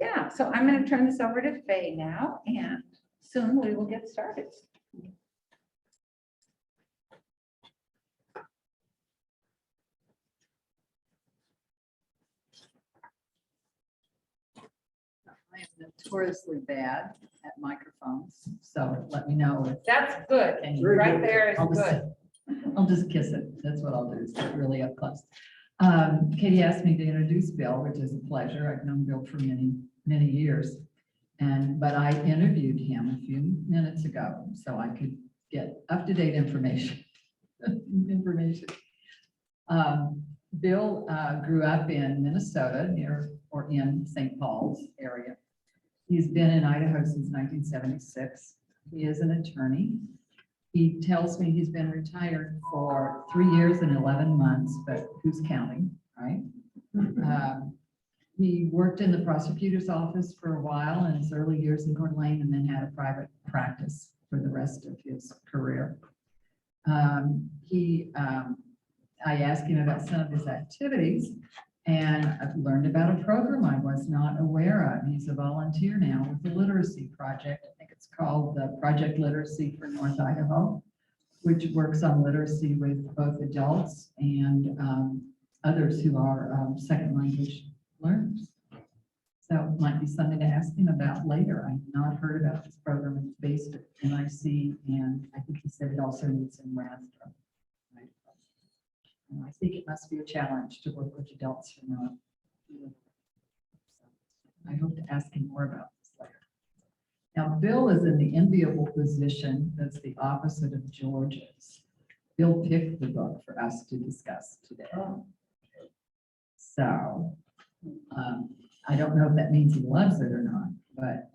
Yeah, so I'm going to turn this over to Faye now, and soon we will get started. I am notoriously bad at microphones, so let me know if. That's good. Can you- Right there is I'll just- good. I'll just kiss it. That's what I'll do, is get really up close. Katie asked me to introduce Bill, which is a pleasure. I've known Bill for many, many years. But I interviewed him a few minutes ago, so I could get up-to-date information. Bill grew up in Minnesota, near or in St. Paul's area. He's been in Idaho since 1976. He is an attorney. He tells me he's been retired for 3 years and 11 months, but who's counting, right? He worked in the prosecutor's office for a while in his early years in Coeur d'Alene, and then had a private practice for the rest of his career. I asked him about some of his activities, and I've learned about a program I was not aware of. He's a volunteer now with the Literacy Project. I think it's called the Project Literacy for North Idaho, which works on literacy with both adults and others who are second language learners. So it might be something to ask him about later. I've not heard about this program. It's based at NIC, and I think he said it also needs in Rastra. And I think it must be a challenge to work with adults who are not. So I hope to ask him more about this later. Now, Bill is in the enviable position that's the opposite of George's. Bill picked the book for us to discuss today. So I don't know if that means he loves it or not, but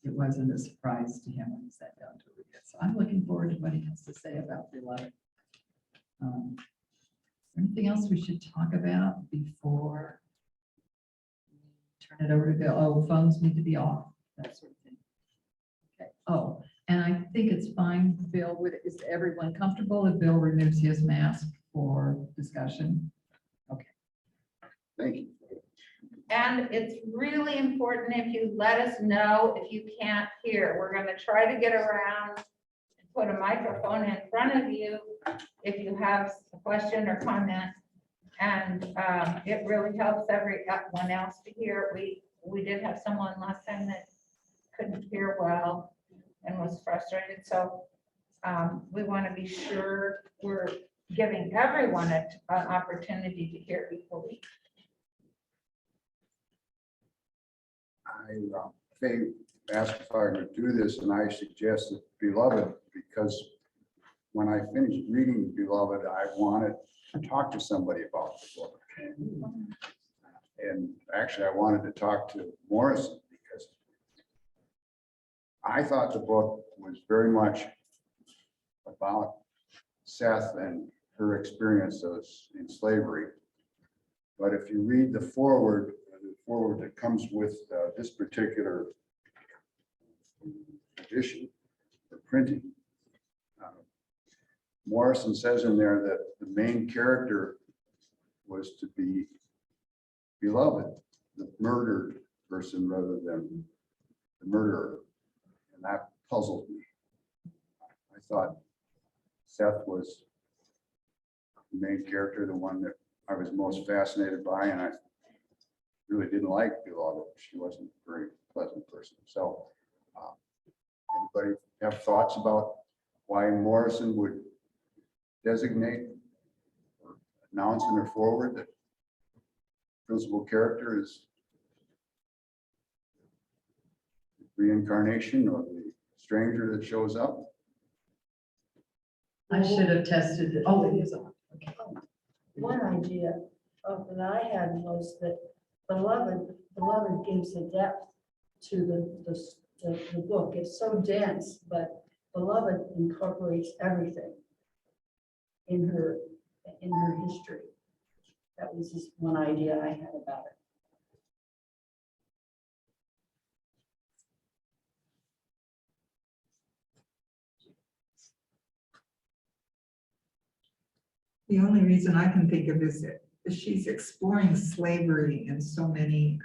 it wasn't a surprise to him when he sat down to read it. So I'm looking forward to what he has to say about Beloved. Anything else we should talk about before we turn it over to Bill? Oh, phones need to be off, that sort of thing. Okay. Oh, and I think it's fine, Bill, is everyone comfortable if Bill removes his mask for discussion? Okay. Thank you. And it's really important if you let us know if you can't hear. We're going to try to get around and put a microphone in front of you if you have a question or comment. And it really helps everyone else to hear. We did have someone last time that couldn't hear well and was frustrated. So we want to be sure we're giving everyone an opportunity to hear equally. Faye asked if I would do this, and I suggested Beloved because when I finished reading Beloved, I wanted to talk to somebody about the book. And actually, I wanted to talk to Morrison because I thought the book was very much about Seth and her experiences in slavery. But if you read the foreword that comes with this particular edition or printing, Morrison says in there that the main character was to be beloved, the murdered person rather than the murderer. And that puzzled me. I thought Seth was the main character, the one that I was most fascinated by, and I really didn't like Beloved. She wasn't a very pleasant person. So anybody have thoughts about why Morrison would designate or announce in her foreword that principal character is the reincarnation of the stranger that shows up? I should have tested it. Oh, it is on. Okay. One idea that I had was that Beloved gives a depth to the book. It's so dense, but Beloved incorporates everything in her history. That was just one idea I had about it. The only reason I can think of is that she's exploring slavery in so many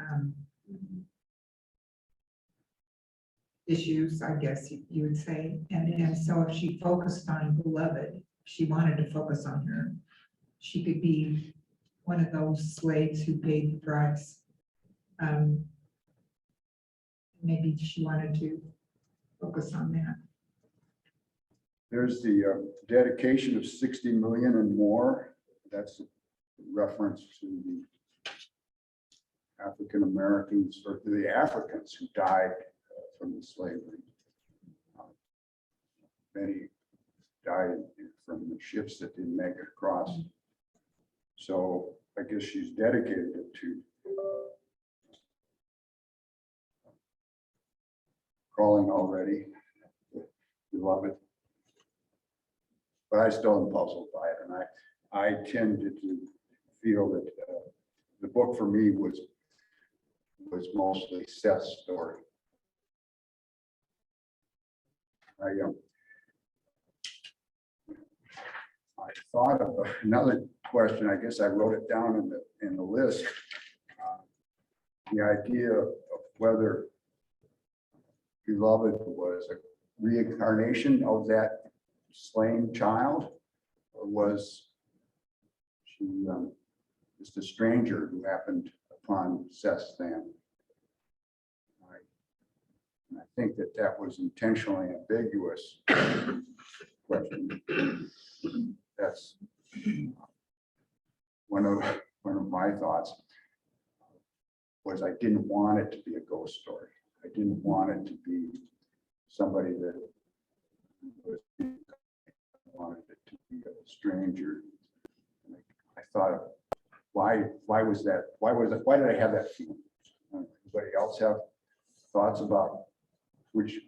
issues, I guess you would say. And so if she focused on beloved, she wanted to focus on her, she could be one of those slaves who paid the price. Maybe she wanted to focus on that. There's the dedication of 60 million and more. That's a reference to the African Americans or to the Africans who died from the slavery. Many died from the ships that didn't make it across. So I guess she's dedicated it to crawling already, beloved. But I still am puzzled by it, and I tended to feel that the book for me was mostly Seth's story. I thought of another question. I guess I wrote it down in the list. The idea of whether beloved was a reincarnation of that slain child, or was she just a stranger who happened upon Seth's family? And I think that was intentionally ambiguous question. That's one of my thoughts. Was I didn't want it to be a ghost story. I didn't want it to be somebody that was, I wanted it to be a stranger. And I thought, why was that? Why did I have that feeling? Anybody else have thoughts about which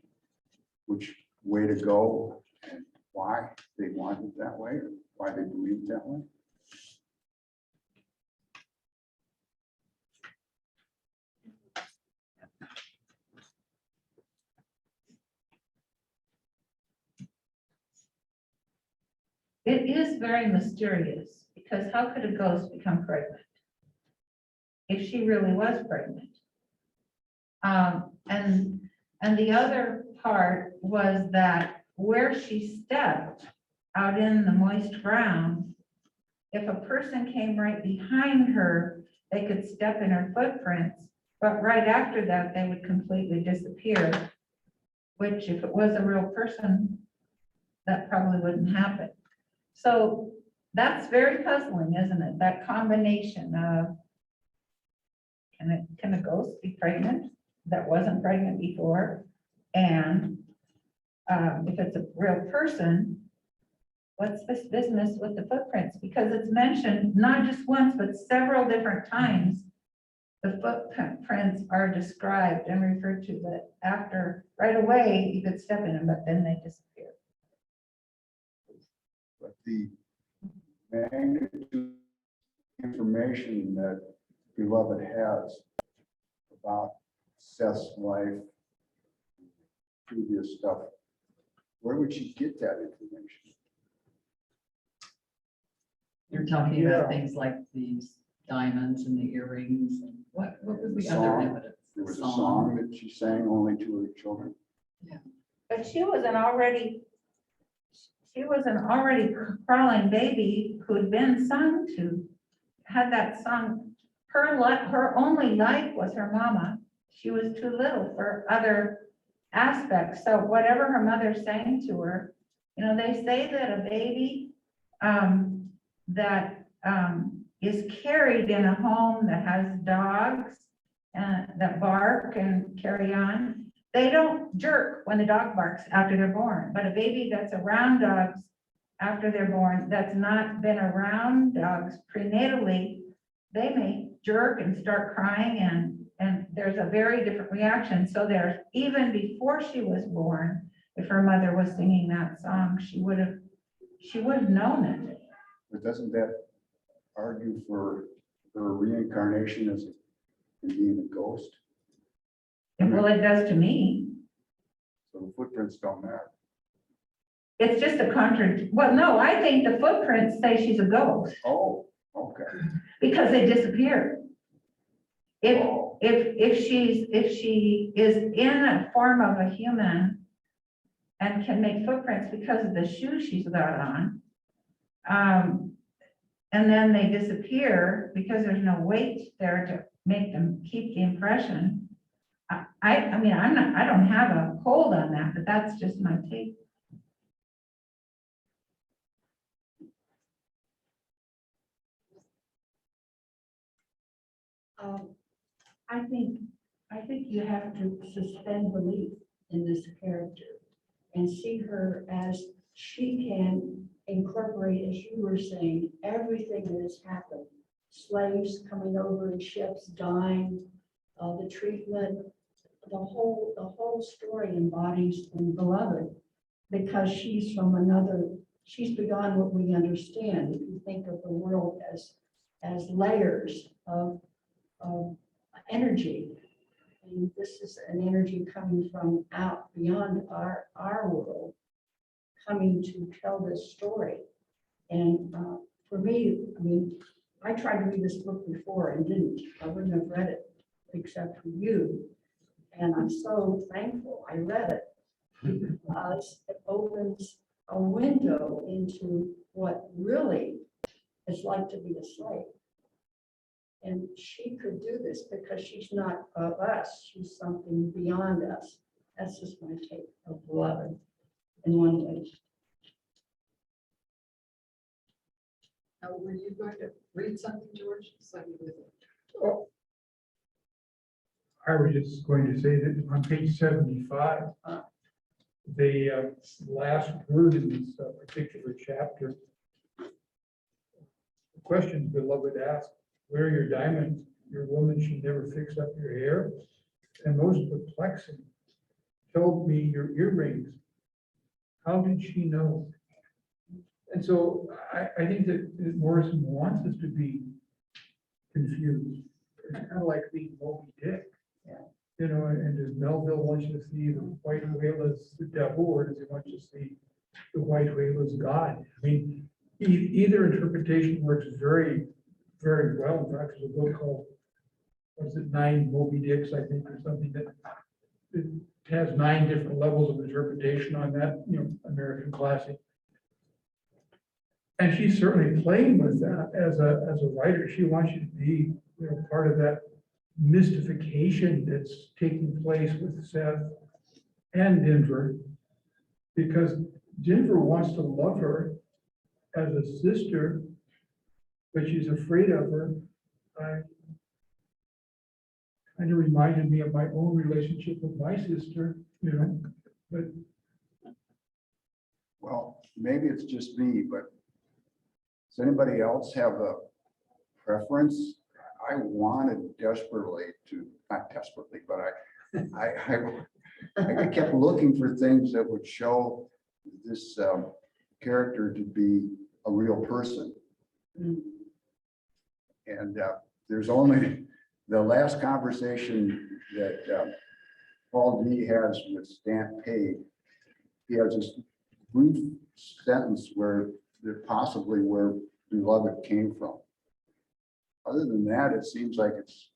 way to go and why they wanted it that way, or why they believed that way? It is very mysterious, because how could a ghost become pregnant if she really was pregnant? And the other part was that where she stepped out in the moist ground, if a person came right behind her, they could step in her footprints, but right after that, they would completely disappear, which if it was a real person, that probably wouldn't happen. So that's very puzzling, isn't it? That combination of, can a ghost be pregnant that wasn't pregnant before? And if it's a real person, what's this business with the footprints? Because it's mentioned not just once, but several different times. The footprints are described and referred to, that after, right away, you could step in them, but then they disappear. But the magnitude information that beloved has about Seth's life, previous stuff, where would she get that information? You're talking about things like these diamonds and the earrings and what was the other Song. evidence? There was a song that she sang only to her children. But she was an already crawling baby who'd been sung to, had that sung. Her only life was her mama. She was too little for other aspects. So whatever her mother sang to her, they say that a baby that is carried in a home that has dogs that bark and carry on, they don't jerk when the dog barks after they're born. But a baby that's around dogs after they're born, that's not been around dogs prenatally, they may jerk and start crying, and there's a very different reaction. So there's, even before she was born, if her mother was singing that song, she would have known it. But doesn't that argue for her reincarnation as being a ghost? Well, it does to me. So the footprints don't matter. It's just a contradiction. Well, no, I think the footprints say she's a ghost Oh, okay. because they disappeared. if she is in a form of a human and can make footprints because of the shoes she's got on, and then they disappear because there's no weight there to make them keep the impression. I mean, I don't have a hold on that, but that's just my take. I think you have to suspend belief in this character and see her as she can incorporate, as you were saying, everything that has happened. Slaves coming over in ships, dying, the treatment, the whole story embodies the beloved, because she's from another, she's beyond what we understand. If you think of the world as layers of energy, and this is an energy coming from out beyond our world, coming to tell this story. And for me, I mean, I tried to read this book before and didn't. I wouldn't have read it except for you. And I'm so thankful I read it, because it opens a window into what really it's like to be a slave. And she could do this because she's not of us. She's something beyond us. That's just my take of Beloved in one way. Now, were you going to read something, George? So you would- Oh, I was just going to say that on page 75, the last word in this particular chapter, the questions Beloved asked, where are your diamonds? Your woman, she never fixed up your hair. And most perplexing, told me your earrings. How did she know? And so I think that Morrison wants us to be confused. It's kind of like being Moby Dick. Yeah. You know, and does Melville want you to see the white whale as the devil, or does he want you to see the white whale as God? I mean, either interpretation works very, very well. In fact, there's a book called, was it 9 Moby Dicks, I think, or something that it has 9 different levels of interpretation on that, you know, American classic. And she's certainly playing with that as a writer. She wants you to be, you know, part of that mystification that's taking place with Seth and Denver, because Denver wants to love her as a sister, but she's afraid of her. Kind of reminded me of my own relationship with my sister, you know, but Well, maybe it's just me, but does anybody else have a preference? I wanted desperately to, not desperately, but I kept looking for things that would show this character to be a real person. Mm. And there's only the last conversation that Paul D has with Stan Page. He has this brief sentence where they're possibly where Beloved came from. Other than that, it seems like it's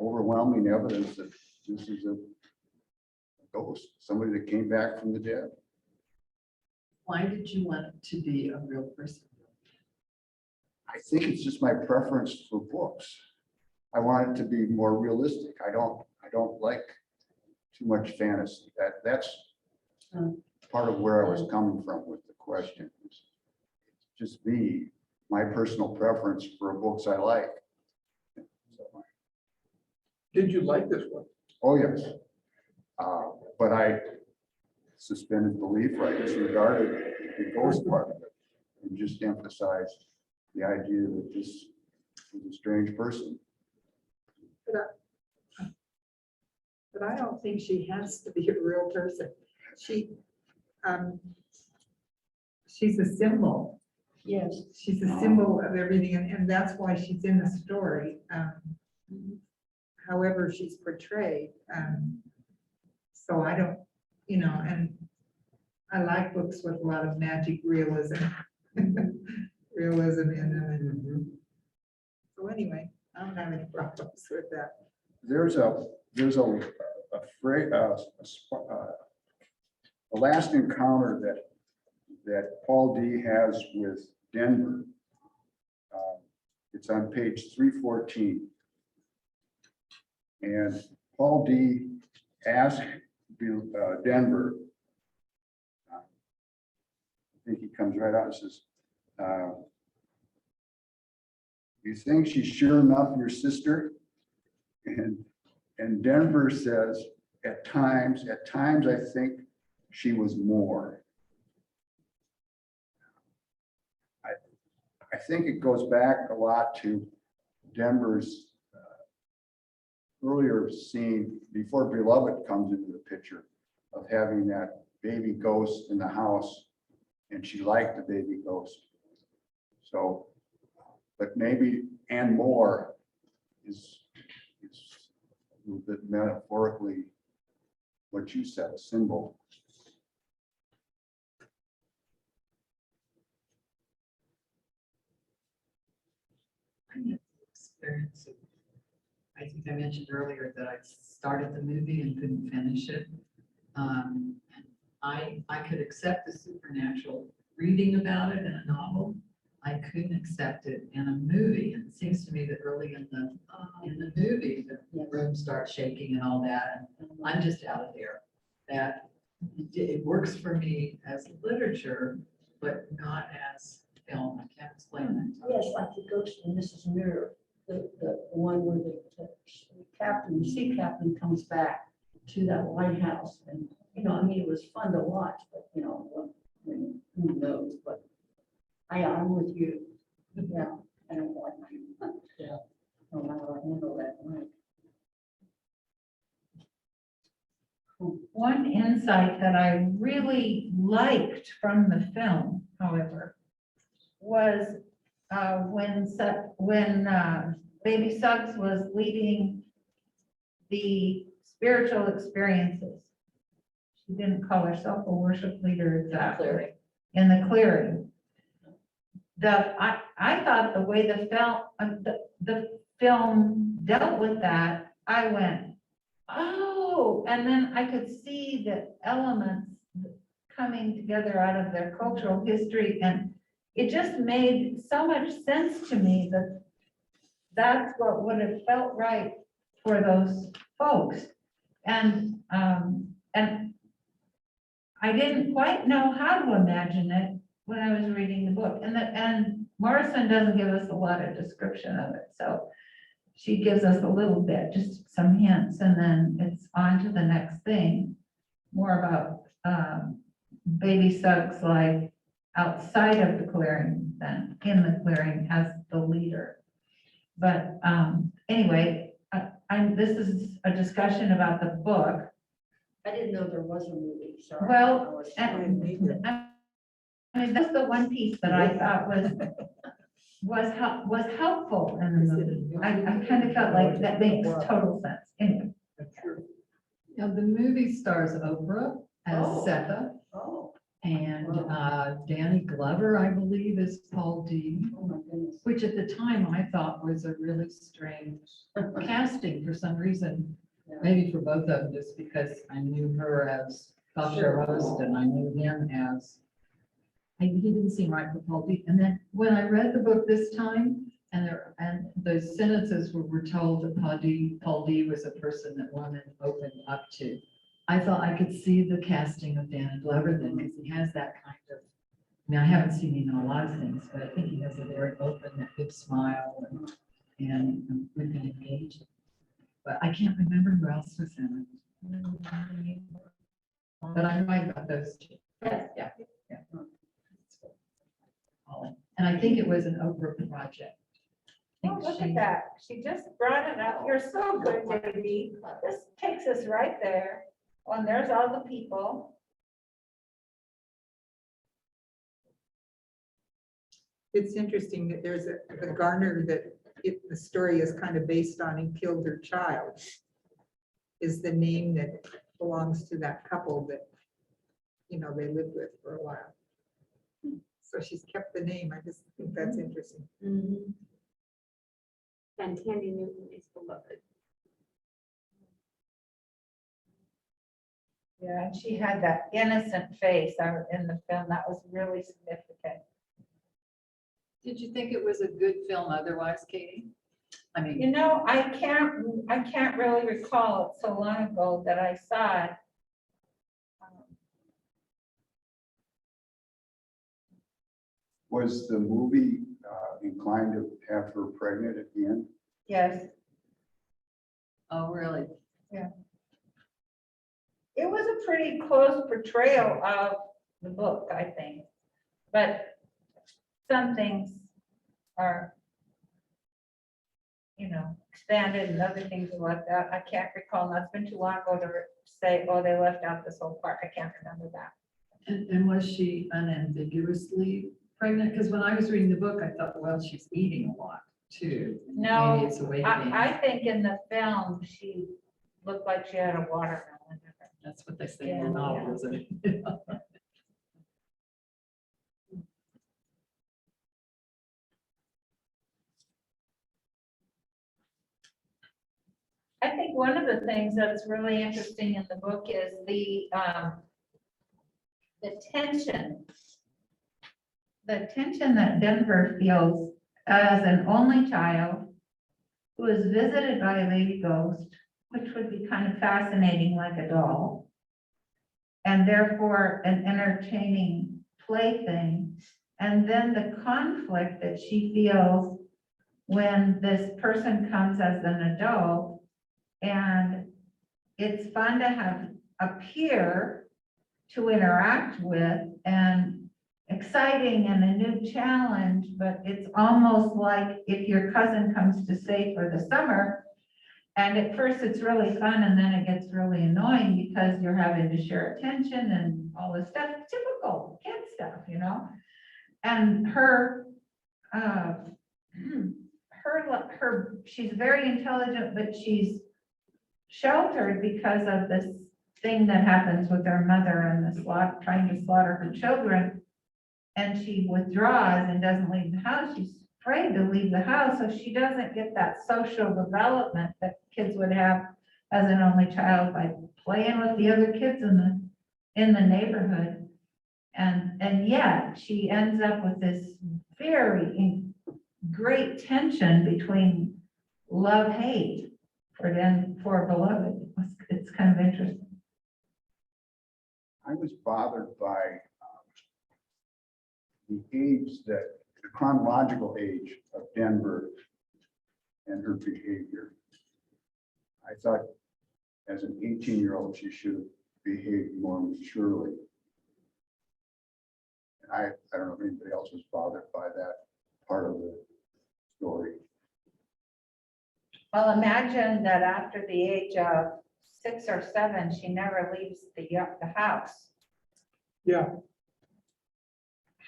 overwhelming evidence that this is a ghost, somebody that came back from the dead. Why did you want it to be a real person? I think it's just my preference for books. I want it to be more realistic. I don't like too much fantasy. That's part of where I was coming from with the question. It's just me, my personal preference for books I like. So, did you like this one? oh, yes. But I suspended belief, right, disregarded the ghost part of it and just emphasized the idea that this was a strange person. But I don't think she has to be a real person. She's a symbol. Yes. She's a symbol of everything, and that's why she's in the story. However she's portrayed. So I don't, you know, and I like books with a lot of magic realism, realism in them. So anyway, I don't have any problems with that. there's a phrase, a last encounter that Paul D has with Denver. It's on page 314. And Paul D asked Denver, I think he comes right out and says, you think she's sure enough your sister? And Denver says, at times I think she was more. I think it goes back a lot to Denver's earlier scene before Beloved comes into the picture of having that baby ghost in the house, and she liked the baby ghost. So, but maybe and more is a little bit metaphorically what you said, a symbol. Experience. I think I mentioned earlier that I started the movie and couldn't finish it. I could accept the supernatural reading about it in a novel. I couldn't accept it in a movie. And it seems to me that early in the movie, the room starts shaking and all that. And I'm just out of there. That it works for me as literature, but not as film. I can't explain that. Yes, like the ghost in Mrs. Mirror, the one where the captain, the sea captain comes back to that lighthouse. And, you know, I mean, it was fun to watch, but, you know, who knows, but I'm with you. Yeah, I don't like that. Yeah. No matter what, I remember that night. One insight that I really liked from the film, however, was when Baby Suggs was leading the spiritual experiences. She didn't call herself a worship leader exactly. In the clearing. I thought the way the film dealt with that, I went, oh, and then I could see the elements coming together out of their cultural history, and it just made so much sense to me that that's what would have felt right for those folks. And I didn't quite know how to imagine it when I was reading the book. And Morrison doesn't give us a lot of description of it. So she gives us a little bit, just some hints, and then it's on to the next thing. More about Baby Suggs' life outside of the clearing than in the clearing as the leader. But anyway, this is a discussion about the book. I didn't know there was a movie, sorry. Well, I was- I mean, that's the one piece that I thought was helpful in the movie. I kind of felt like that makes total sense. Anyway, Now, the movie stars Oprah as Oh. Setha, Oh, and Danny Glover, I believe, is Paul D, oh my goodness. which at the time I thought was a really strange casting for some reason. Yeah. Maybe for both of them, just because I knew her as talk show host and I knew him as, he didn't seem right for Paul D. And then when I read the book this time, and those sentences were told that Paul D was a person that women opened up to, I thought I could see the casting of Danny Glover then, because he has that kind of, I mean, I haven't seen him in a lot of things, but I think he has a very open, that good smile, and we can engage. But I can't remember who else was in it. But I'm right about those two. yes, Yeah. And I think it was an Oprah project. I oh, think look she- at that. She just brought it up. You're so good, JD. This takes us right there. Oh, and there's all the people. It's interesting that there's a Garner that the story is kind of based on and killed her child is the name that belongs to that couple that, you know, they lived with for a while. So she's kept the name. I just think that's interesting. And Tandy Newton is beloved. Yeah, and she had that innocent face in the film. That was really significant. Did you think it was a good film otherwise, Katie? I mean, You know, I can't really recall. It's so long ago that I saw it. Was the movie inclined to have her pregnant at the end? Yes, oh, really? it was a pretty close portrayal of the book, I think. But some things are, expanded and other things are left out. I can't recall. That's been too long ago to say, oh, they left out this whole part. I can't remember that. And was she unambiguously pregnant? Because when I was reading the book, I thought, well, she's eating a lot too. No, Maybe it's a weight gain. I think in the film, she looked like she had a watermelon in her. That's what they say in the Yeah, novel, isn't it? I think one of the things that's really interesting in the book is the tension. The tension that Denver feels as an only child who is visited by a baby ghost, which would be kind of fascinating like a doll, and therefore an entertaining plaything. And then the conflict that she feels when this person comes as an adult, and it's fun to have a peer to interact with and exciting and a new challenge, but it's almost like if your cousin comes to stay for the summer, and at first it's really fun and then it gets really annoying because you're having to share attention and all this stuff, typical kid stuff, And she's very intelligent, but she's sheltered because of this thing that happens with her mother and trying to slaughter her children. And she withdraws and doesn't leave the house. She's afraid to leave the house, so she doesn't get that social development that kids would have as an only child by playing with the other kids in the neighborhood. And yet she ends up with this very great tension between love-hate for beloved. It's kind of interesting. I was bothered by the chronological age of Denver and her behavior. I thought as an 18-year-old, she should have behaved more maturely. And I don't know if anybody else was bothered by that part of the story. Well, imagine that after the age of 6 or 7, she never leaves the house. Yeah,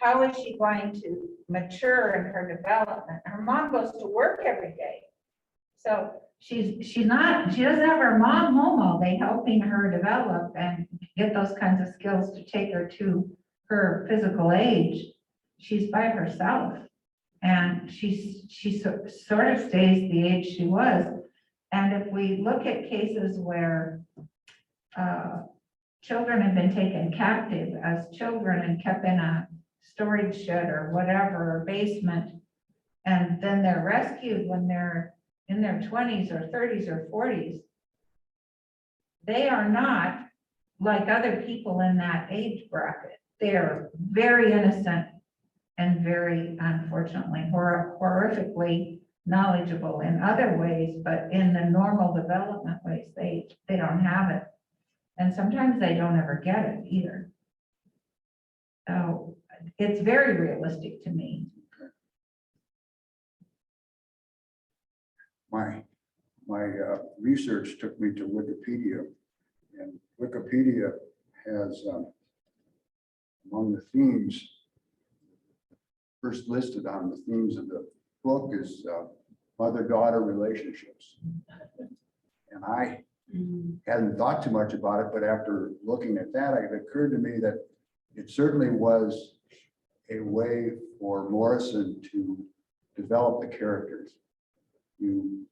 How is she going to mature in her development? Her mom goes to work every day. So she doesn't have her mom home all day helping her develop and get those kinds of skills to take her to her physical age. She's by herself. And she sort of stays the age she was. And if we look at cases where children have been taken captive as children and kept in a storage shed or whatever, or basement, and then they're rescued when they're in their 20s or 30s or 40s, they are not like other people in that age bracket. They're very innocent and very, unfortunately, horrifically knowledgeable in other ways, but in the normal development ways, they don't have it. And sometimes they don't ever get it either. So it's very realistic to me. My research took me to Wikipedia, and Wikipedia has among the themes, first listed on the themes of the book is mother-daughter relationships. And I hadn't thought too much about it, but after looking at that, it occurred to me that it certainly was a way for Morrison to develop the characters. The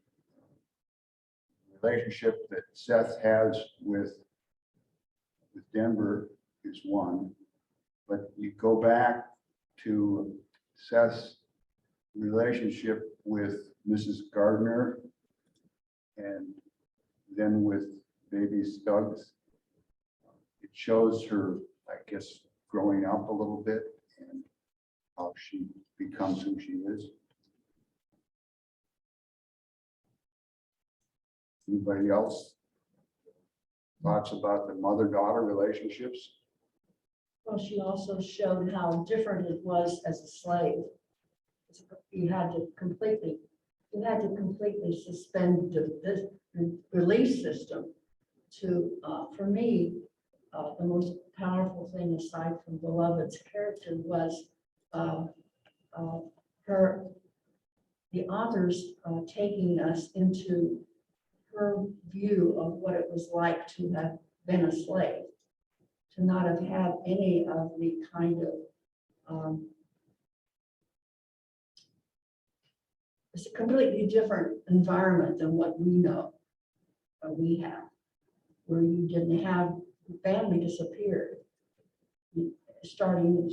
relationship that Seth has with with Denver is one. But you go back to Seth's relationship with Mrs. Gardner and then with baby Stuggs. It shows her, I guess, growing up a little bit and how she becomes who she is. Anybody else? Thoughts about the mother-daughter relationships? Well, she also showed how different it was as a slave. You had to completely suspend the belief system to, for me, the most powerful thing aside from Beloved's character was the authors taking us into her view of what it was like to have been a slave, to not have had any of the kind of, it's a completely different environment than what we know, or we have, where you didn't have, family disappeared. Starting with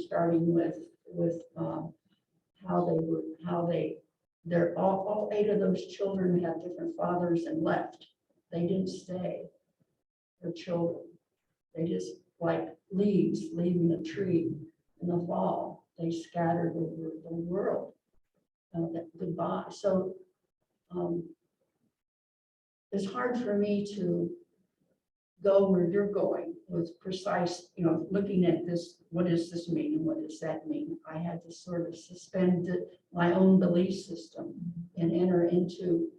all 8 of those children had different fathers and left. They didn't stay, their children. They just like leaves leaving a tree in the fall. They scattered over the world. Goodbye. So it's hard for me to go where you're going with precise, looking at this, what does this mean and what does that mean? I had to sort of suspend my own belief system and enter into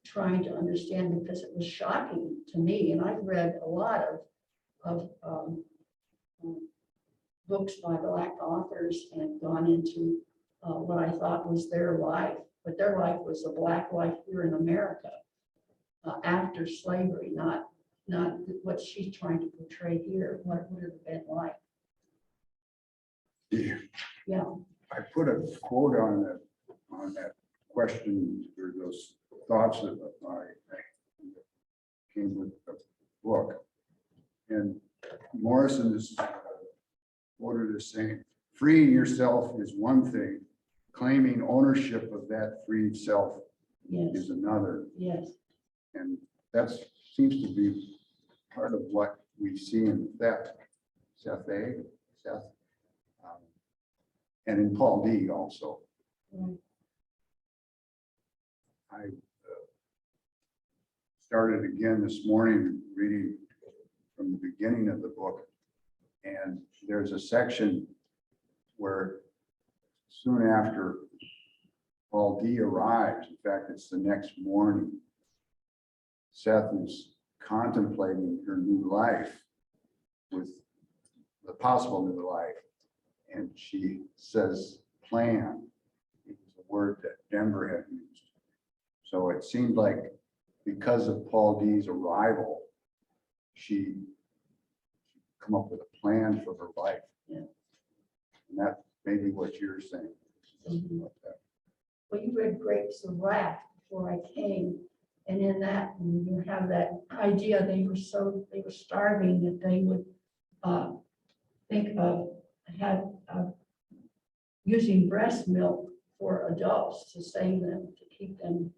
trying to understand, because it was shocking to me. And I've read a lot of books by Black authors and gone into what I thought was their life, but their life was a Black life here in America after slavery, not what she's trying to portray here. What would it have been like? Yeah. I put a quote on that question, or those thoughts that I came with the book. And Morrison is quoted as saying, freeing yourself is one thing, claiming ownership of that freed self Yes. is another. Yes. And that seems to be part of what we see in Seth, and in Paul D also. Right. I started again this morning reading from the beginning of the book, and there's a section where soon after Paul D arrives, in fact, it's the next morning, Seth is contemplating her new life, with the possible new life, and she says plan. It was a word that Denver had used. So it seemed like because of Paul D's arrival, she come up with a plan for her life. Yeah. And that may be what you're saying. Something like that. Well, you read Grapes of Wrath before I came, and in that you have that idea they were starving that they would think of using breast milk for adults to save them, to keep them,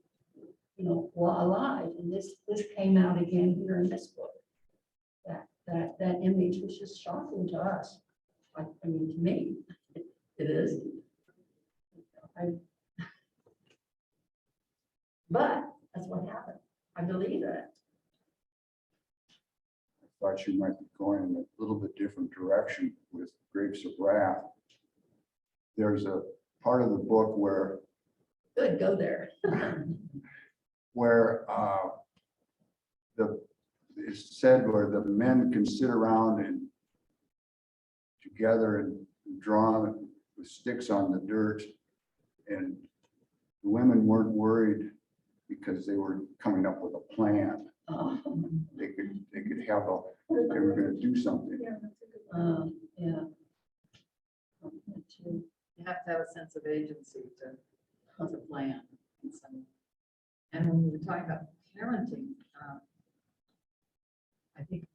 alive. And this came out again here in this book. That image was just shocking to us. I mean, to me, it is. But that's what happened. I believe that. I thought you might be going in a little bit different direction with Grapes of Wrath. There's a part of the book where Good, go there. it's said where the men can sit around and together and draw with sticks on the dirt, and the women weren't worried because they were coming up with a plan. They could have they were going to do something. Yeah. You have to have a sense of agency to plan. And when we were talking about parenting, I think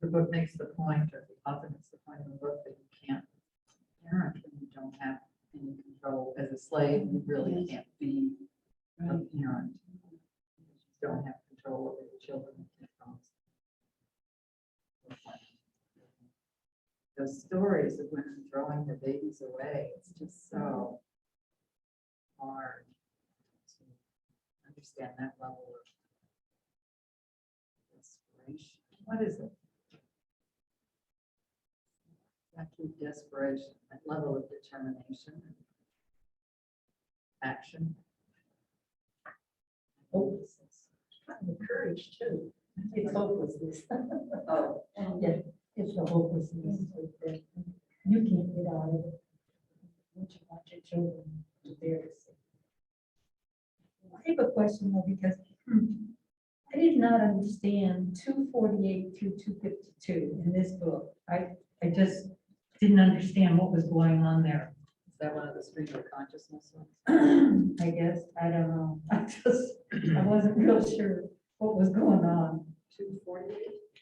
the book makes the point, or the author makes the point in the book, that you can't parent when you don't have any control. As a slave, you really can't be a parent. You don't have control over the children. Those stories of women throwing their babies away, it's just so hard to understand that level of desperation. What is it? Actually, desperation, that level of determination and action. Hopelessness. Kind of courage too. It's hopelessness. Oh, Yeah, it's the hopelessness that you can't get out of it. What you want your children to bear to see. I have a question though, because I did not understand 248 through 252 in this book. I just didn't understand what was going on there. is that one of the stream of consciousness ones? I guess, I don't know. I wasn't real sure what was going on. 248?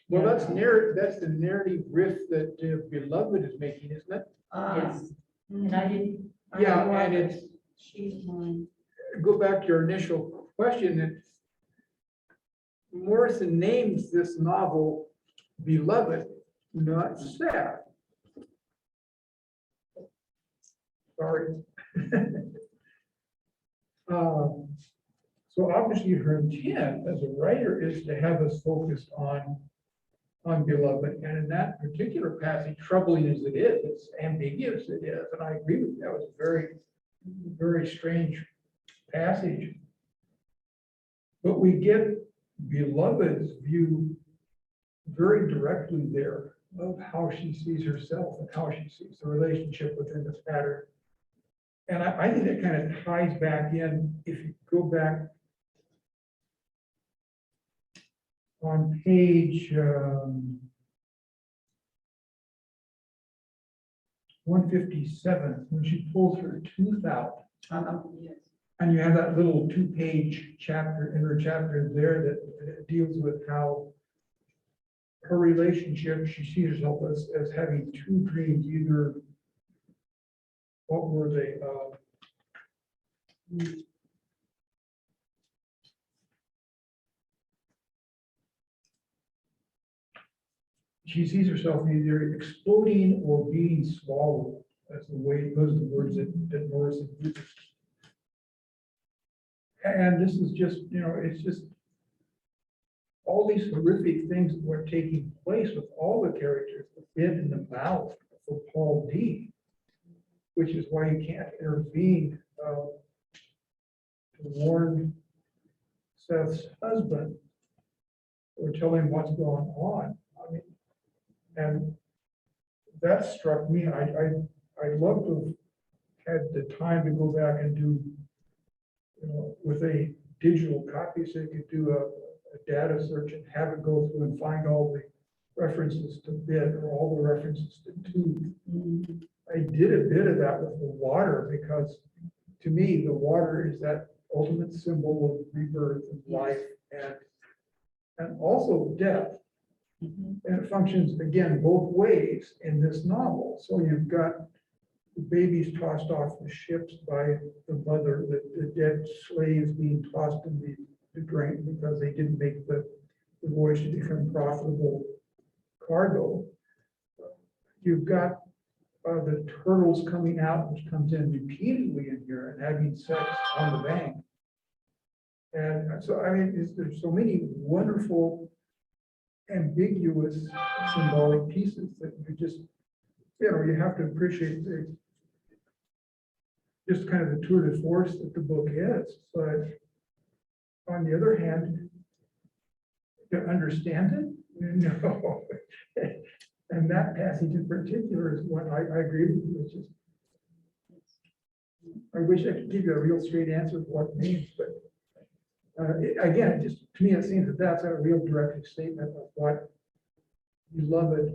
Well, that's the narrative riff that Beloved is making, isn't it? Yes. And I didn't. I Yeah, don't know and why, it's, she's mine. go back to your initial question, that Morrison names this novel Beloved, not Sad. Sorry. So obviously her intent as a writer is to have us focused on Beloved, and in that particular passage, troubling as it is, it's ambiguous it is, and I agree with you, that was a very, very strange passage. But we get Beloved's view very directly there of how she sees herself and how she sees the relationship within this pattern. And I think that kind of ties back in, if you go back on page 157, when she pulls her tooth out, Yes. and you have that little 2-page chapter, inner chapter there that deals with how her relationship, she sees herself as having two dreams, either, what were they? She sees herself either exploding or being swallowed. That's the way, those are the words that Morrison uses. And this is just, it's just all these horrific things that were taking place with all the characters, the bit in the mouth for Paul D, which is why you can't intervene to warn Seth's husband or tell him what's going on. I mean, and that struck me. I'd love to have had the time to go back and do, with a digital copy, so you could do a data search and have it go through and find all the references to bit or all the references to tooth. I did a bit of that with the water because to me, the water is that ultimate symbol of rebirth and life and also death. And it functions again both ways in this novel. So you've got the babies tossed off the ships by the mother, the dead slaves being tossed in the drain because they didn't make the voyage to become profitable cargo. You've got the turtles coming out, which comes in repeatedly in here, and having sex on the bank. And so, I mean, there's so many wonderful, ambiguous, symbolic pieces that you just, you have to appreciate just kind of the tour de force that the book is. But on the other hand, to understand it, no. And that passage in particular is one I agree with you. It's just, I wish I could give you a real straight answer of what it means, but again, just to me, it seems that that's a real direct statement of what Beloved,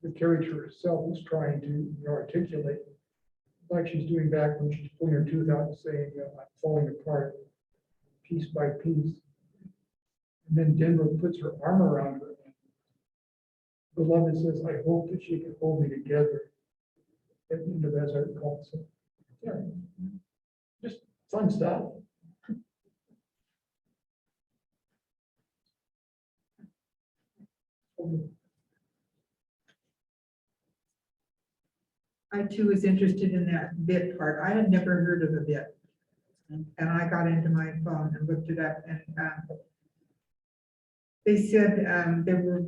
the character herself, is trying to articulate, like she's doing back when she's pulling her tooth out and saying, I'm falling apart piece by piece. And then Denver puts her arm around her beloved says, I hope that she can hold me together. At the end of as I recall, so, yeah. Just fun stuff. I too was interested in that bit part. I had never heard of a bit. And I got into my phone and looked it up, and they said they were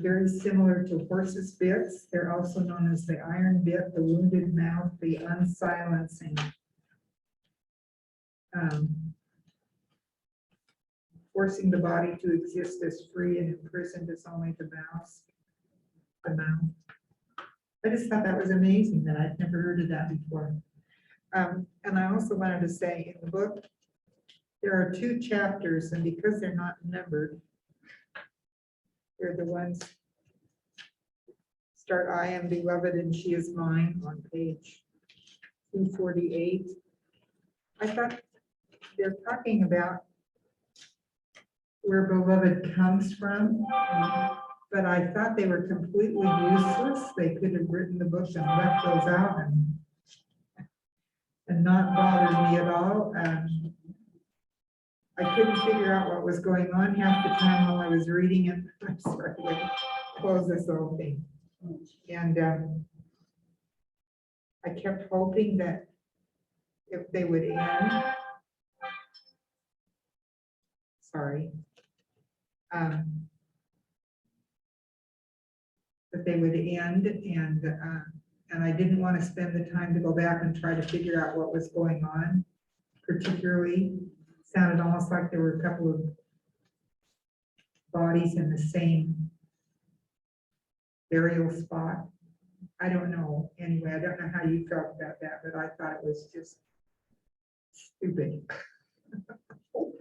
very similar to horses' bits. They're also known as the iron bit, the wounded mouth, the unsilencing. Forcing the body to exist as free and imprisoned as only the mouth. I just thought that was amazing that I'd never heard of that before. And I also wanted to say in the book, there are 2 chapters, and because they're not numbered, they're the ones start, I am beloved and she is mine on page 248. I thought they're talking about where beloved comes from, but I thought they were completely useless. They could have written the book and left those out and not bothered me at all. I couldn't figure out what was going on half the time while I was reading it. I'm sorry, let me close this whole thing. And I kept hoping that if they would end, sorry, that they would end, and I didn't want to spend the time to go back and try to figure out what was going on. Particularly, sounded almost like there were a couple of bodies in the same burial spot. I don't know. Anyway, I don't know how you felt about that, but I thought it was just stupid. Well,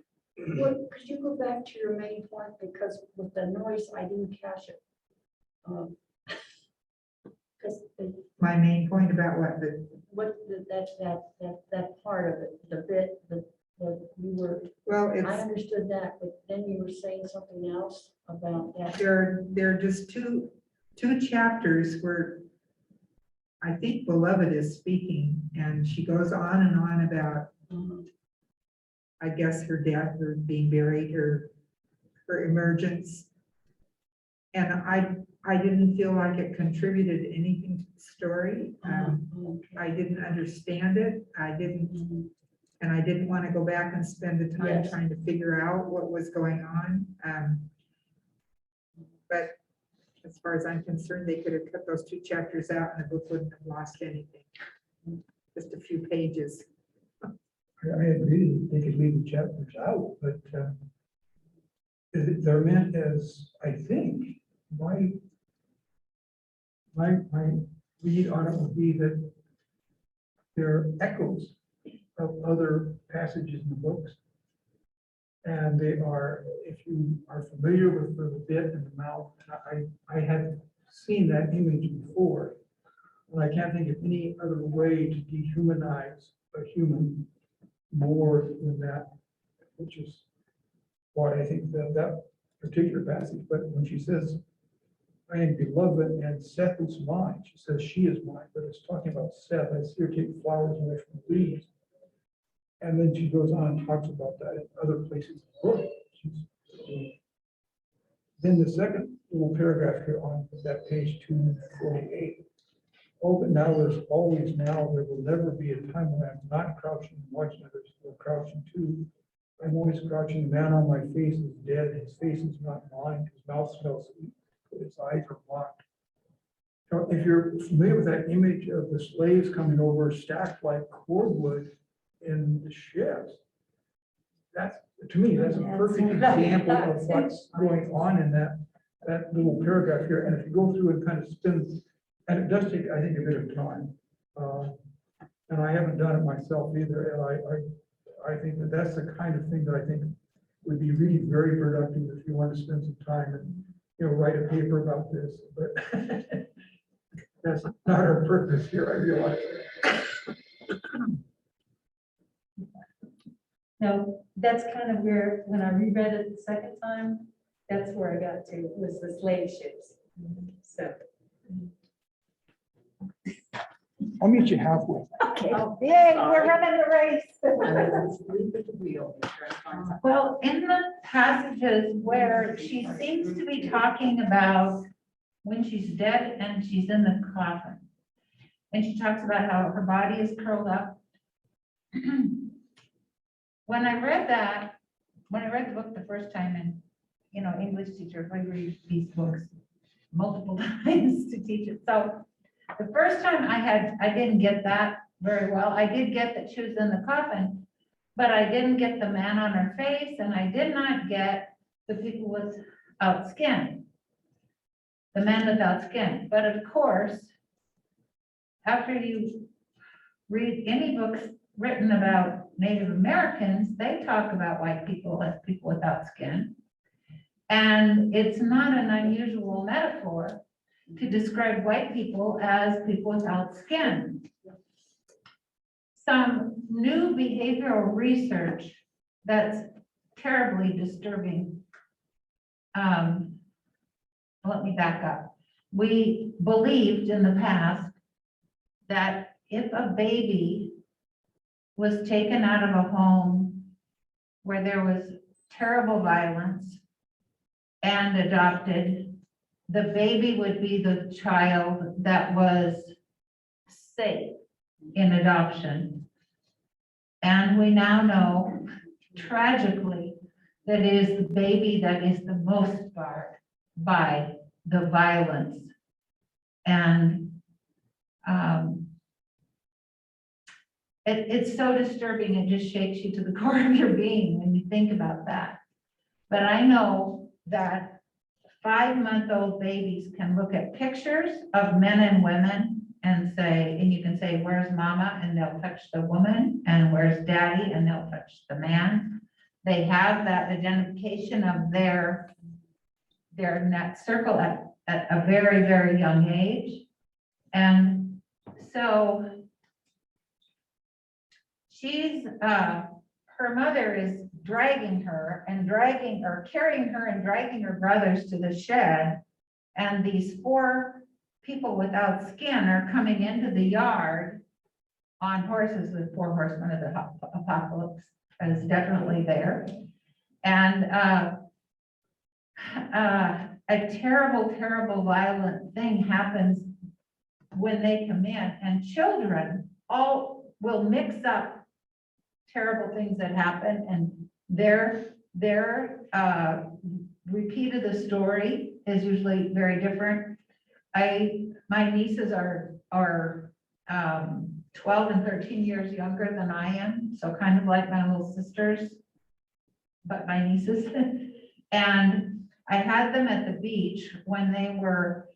could you go back to your main point, because with the noise, I didn't catch it. Because My main point about that part of it, the bit, you were, well, I it's, understood that, but then you were saying something else about that. there are just two chapters where I think beloved is speaking, and she goes on and on about, I guess, her death or being buried or her emergence. And I didn't feel like it contributed anything to the story. I didn't understand it. And I didn't want to go back and spend the time Yes. trying to figure out what was going on. But as far as I'm concerned, they could have cut those 2 chapters out and the book wouldn't have lost anything. Just a few pages. I agree, they could leave the chapters out, but they're meant as, I think, my read on it would be that they're echoes of other passages in the books. And they are, if you are familiar with the bit in the mouth, I have seen that image before. And I can't think of any other way to dehumanize a human more than that, which is what I think that particular passage. But when she says, I am beloved and Seth is mine, she says she is mine, but it's talking about Seth. I see her take flowers away from the leaves. And then she goes on and talks about that in other places in the book. Then the second little paragraph here on that page 248. Oh, but now there's always now, there will never be a time when I'm not crouching and watching others who are crouching too. I'm always crouching, the man on my face is dead, his face is not mine, his mouth smells sweet, but his eyes are blocked. Now, if you're familiar with that image of the slaves coming over stacked like cordwood in the ships, that's, to me, that's a perfect example of what's going on in that little paragraph here. And if you go through and kind of spin, and it does take, I think, a bit of time. And I haven't done it myself either. And I think that that's the kind of thing that I think would be really very productive if you want to spend some time and, write a paper about this. But that's not our purpose here, I realize. No, that's kind of where, when I reread it the second time, that's where I got to, was the slave ships. So, I'll meet you halfway. Okay, yay, we're running the race. Let's leave at the wheel. Try to find something. Well, in the passages where she seems to be talking about when she's dead and she's in the coffin, and she talks about how her body is curled up. When I read the book the first time, and, English teachers, we read these books multiple times to teach it. So the first time I didn't get that very well. I did get that she was in the coffin, but I didn't get the man on her face, and I did not get the people without skin, the man without skin. But of course, after you read any books written about Native Americans, they talk about white people as people without skin. And it's not an unusual metaphor to describe white people as people without skin. Some new behavioral research that's terribly disturbing. Let me back up. We believed in the past that if a baby was taken out of a home where there was terrible violence and adopted, the baby would be the child that was safe in adoption. And we now know, tragically, that it is the baby that is the most scarred by the violence. And it's so disturbing, it just shakes you to the core of your being when you think about that. But I know that 5-month-old babies can look at pictures of men and women and say, and you can say, where's mama? And they'll touch the woman, and where's daddy? And they'll touch the man. They have that identification of their net circle at a very, very young age. And so her mother is dragging her and carrying her and dragging her brothers to the shed. And these 4 people without skin are coming into the yard on horses. With 4 horsemen of the apocalypse is definitely there. And a terrible, terrible, violent thing happens when they come in, and children all will mix up terrible things that happen, and their repeat of the story is usually very different. My nieces are 12 and 13 years younger than I am, so kind of like my little sisters, but my nieces. And I had them at the beach when they were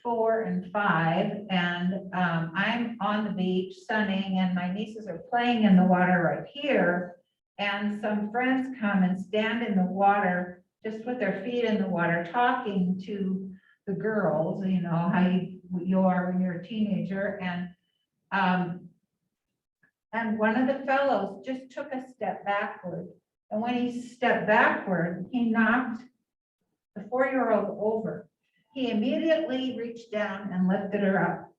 4 and 5, and I'm on the beach sunning, and my nieces are playing in the water right here. And some friends come and stand in the water, just with their feet in the water, talking to the girls, how you are when you're a teenager. And one of the fellows just took a step backward. And when he stepped backward, he knocked the 4-year-old over. He immediately reached down and lifted her up.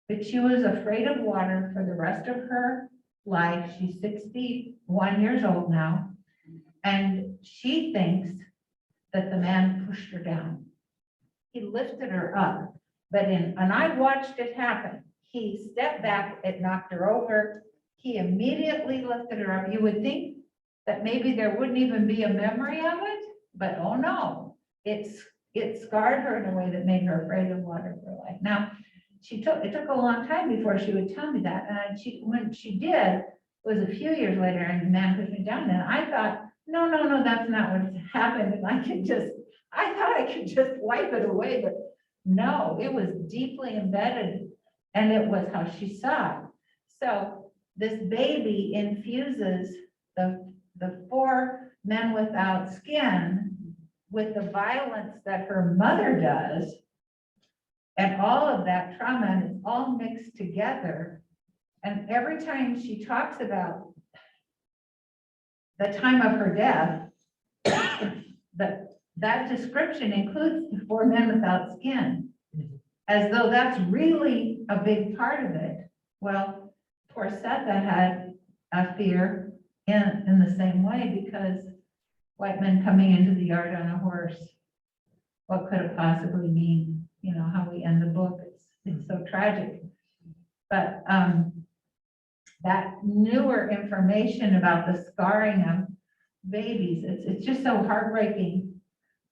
But she was afraid of water for the rest of her life. She's 61 years old now. And she thinks that the man pushed her down. He lifted her up, and I watched it happen. He stepped back, it knocked her over. He immediately lifted her up. You would think that maybe there wouldn't even be a memory of it, but oh no, it scarred her in a way that made her afraid of water for life. Now, it took a long time before she would tell me that, and when she did, it was a few years later, and the man pushed me down, and I thought, no, that's not what happened, and I thought I could just wipe it away, but no, it was deeply embedded, and it was how she saw it. So this baby infuses the 4 men without skin with the violence that her mother does, and all of that trauma, and it's all mixed together. And every time she talks about the time of her death, that description includes the 4 men without skin, Mhm. as though that's really a big part of it. Well, poor Setha had a fear in the same way, because white men coming into the yard on a horse, what could it possibly mean? You know, how we end the book, it's so tragic. But that newer information about the scarring of babies, it's just so heartbreaking.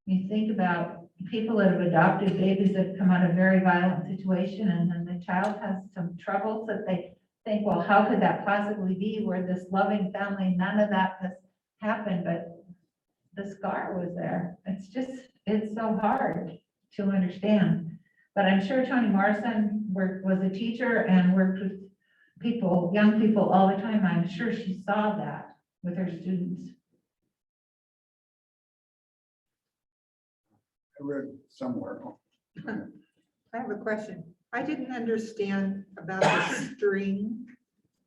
You think about people that have adopted babies that have come out of very violent situation, and then the child has some troubles that they think, well, how could that possibly be, where this loving family, none of that has happened, but the scar was there. It's so hard to understand. But I'm sure Toni Morrison was a teacher and worked with people, young people all the time. I'm sure she saw that with her students. I read somewhere. I have a question. I didn't understand about the string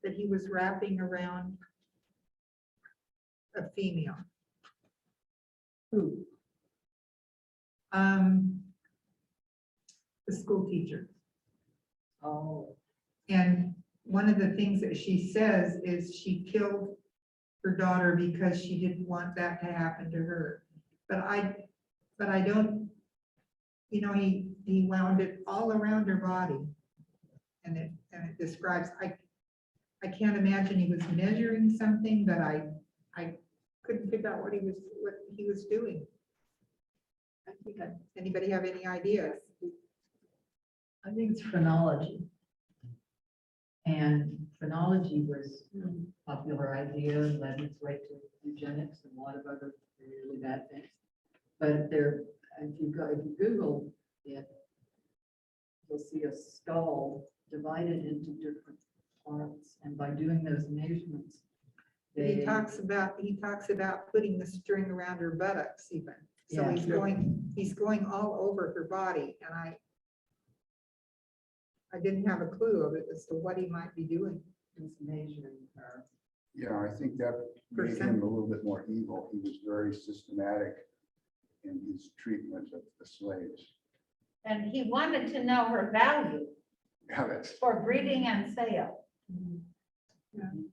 that he was wrapping around a female. Who? The school teacher. Oh, And one of the things that she says is she killed her daughter because she didn't want that to happen to her. But I don't, you know, he wound it all around her body. And it describes, I can't imagine he was measuring something, but I couldn't figure out what he was doing. Anybody have any ideas? I think it's phrenology. And phrenology was a popular idea and led its way to eugenics and a lot of other really bad things. But there, if you Google it, you'll see a skull divided into different parts. And by doing those measurements, He talks about putting the string around her buttocks even. So Yeah. he's going all over her body, and I didn't have a clue of it as to what he might be doing. He's measuring her. Yeah, I think that made him a little bit more evil. He was very systematic in his treatment of the slaves. And he wanted to know her value Yeah, that's, for breeding and sale.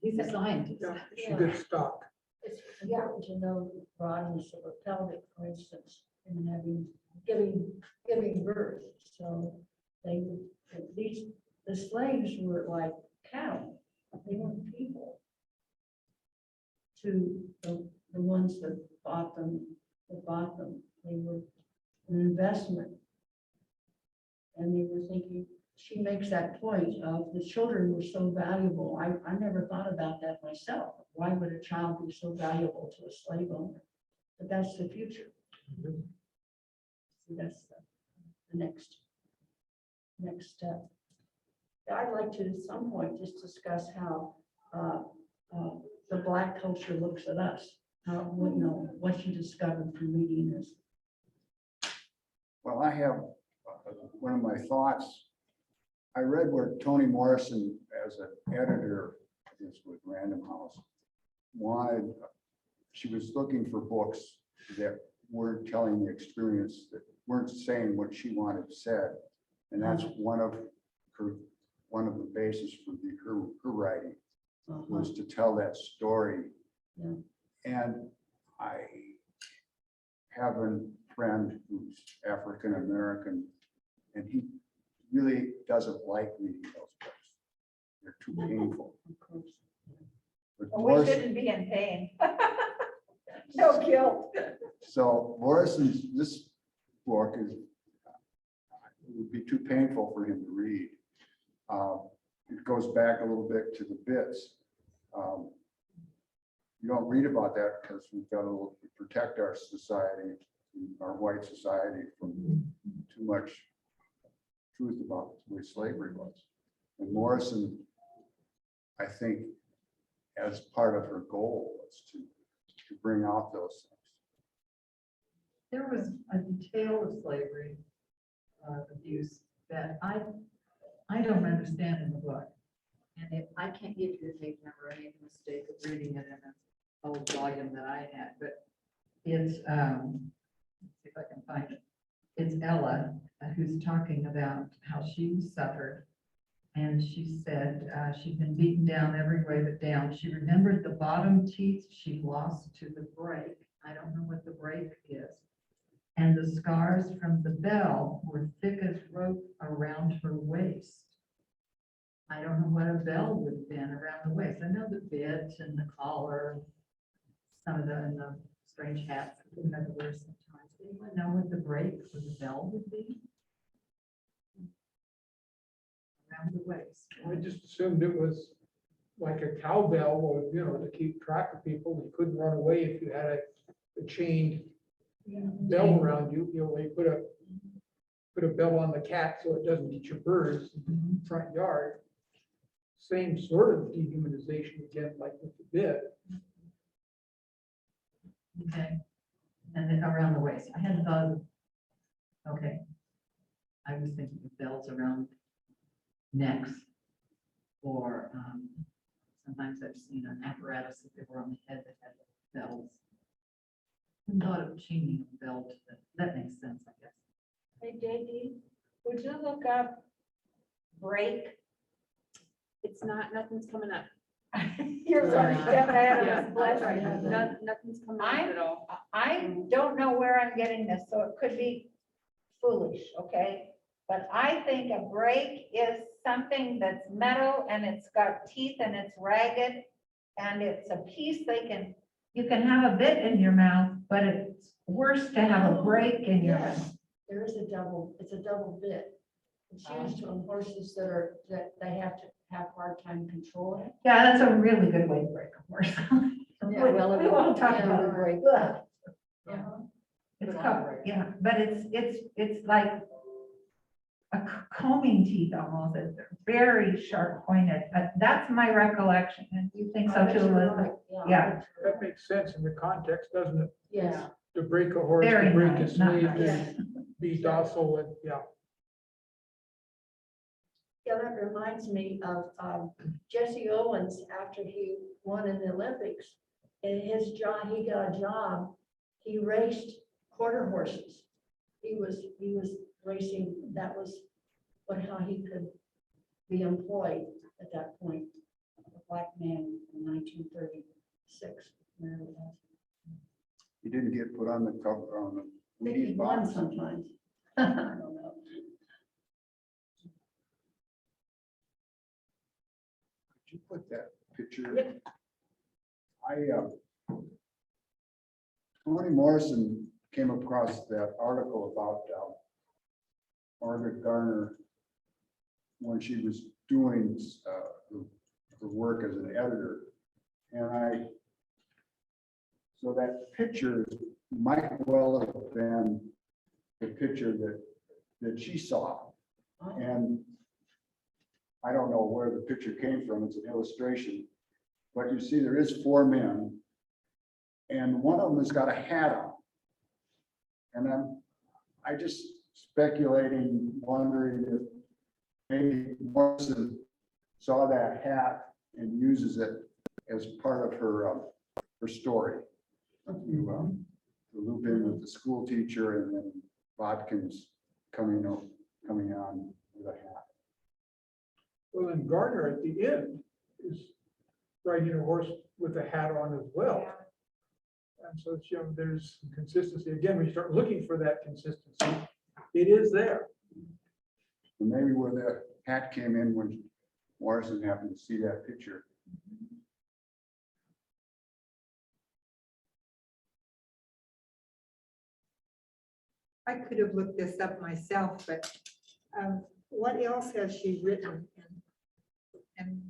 He's a scientist. She did stock. It's important to know the broadness of a pelvic, for instance, in giving birth. So they would, the slaves were like cattle. They weren't people. To the ones that bought them, they were an investment. And they were thinking, she makes that point of the children were so valuable. I never thought about that myself. Why would a child be so valuable to a slave owner? But that's the future. Mhm. So that's the next step. I'd like to at some point just discuss how the Black culture looks at us. What you discovered from reading this. well, I have one of my thoughts. I read where Toni Morrison, as an editor, I guess with Random House, she was looking for books that weren't telling the experience, that weren't saying what she wanted said. And that's one of the bases for her writing, was to tell that story. Yeah. And I have a friend who's African American, and he really doesn't like reading those books. They're too painful. Of course. But Well, we Morrison, shouldn't be in pain. No guilt. so this book would be too painful for him to read. It goes back a little bit to the bits. You don't read about that because we've got to protect our society, our white society, from too much truth about the way slavery was. And Morrison, I think, as part of her goal was to bring out those things. There was a detail of slavery abuse that I don't understand in the book. And I can't give you the page number. I made the mistake of reading it in an old volume that I had, but it's let's see if I can find it. It's Ella who's talking about how she suffered. And she said she'd been beaten down every way but down. She remembered the bottom teeth she lost to the break. I don't know what the break is. And the scars from the bell were thick as rope around her waist. I don't know what a bell would have been around the waist. I know the bit and the collar, some of the strange hats that we had to wear sometimes. Anyone know what the break for the bell would be? Around the waist. I just assumed it was like a cowbell, or, you know, to keep track of people. You couldn't run away if you had a chained bell around you. You know, they put a bell on the cat so it doesn't eat your birds in the front yard. Same sort of dehumanization again, like with the bit. Okay. And then around the waist. I hadn't thought of, okay. I was thinking of bells around necks, or sometimes I've seen an apparatus that they were on the head that had bells. I thought of chaining a bell to that makes sense, I guess. Hey, JD, would you look up break? It's not, nothing's coming up. You're sorry, Jeff, I had Yeah, a bless sorry, you. nothing's coming up at all. I don't know where I'm getting this, so it could be foolish, okay? But I think a break is something that's metal and it's got teeth and it's ragged. And it's a piece you can have a bit in your mouth, but it's worse to have a break in your Yes, mouth. there is it's a double bit. It's used on horses that they have to have hard time controlling. Yeah, that's a really good way to break a horse. Yeah, well, We won't talk yeah, about a break. Ugh. Uh-huh. It's called, yeah, but it's like a combing teeth almost. It's very sharp pointed. That's my recollection. And you think so I bet too, you're Elizabeth? right, Yeah. That makes sense in the context, doesn't it? Yes. To break a horse, Very to break a nice, not slave, nice. and be docile, and, yeah. Yeah, that reminds me of Jesse Owens after he won in the Olympics. In his job, he got a job. He raced quarter horses. He was racing. That was how he could be employed at that point. A black man in 1936. wherever it was. He didn't get put on the cover on the I think he Wheaties won box. sometimes. I don't know. Could you put that picture? Yep. Toni Morrison came across that article about Margaret Garner when she was doing her work as an editor. And so that picture might well have been the picture that she saw. Oh, And I don't know where the picture came from. It's an illustration. But you see, there is 4 men. And one of them has got a hat on. And I just speculating, wondering if maybe Morrison saw that hat and uses it as part of her story. To loop in with the school teacher and then Watkins coming on with a hat. Well, then Gardner at the end is riding a horse with a hat on as well. And so it's, you know, there's some consistency. Again, when you start looking for that consistency, it is there. And maybe where the hat came in when Morrison happened to see that picture. I could have looked this up myself, but what else has she written? And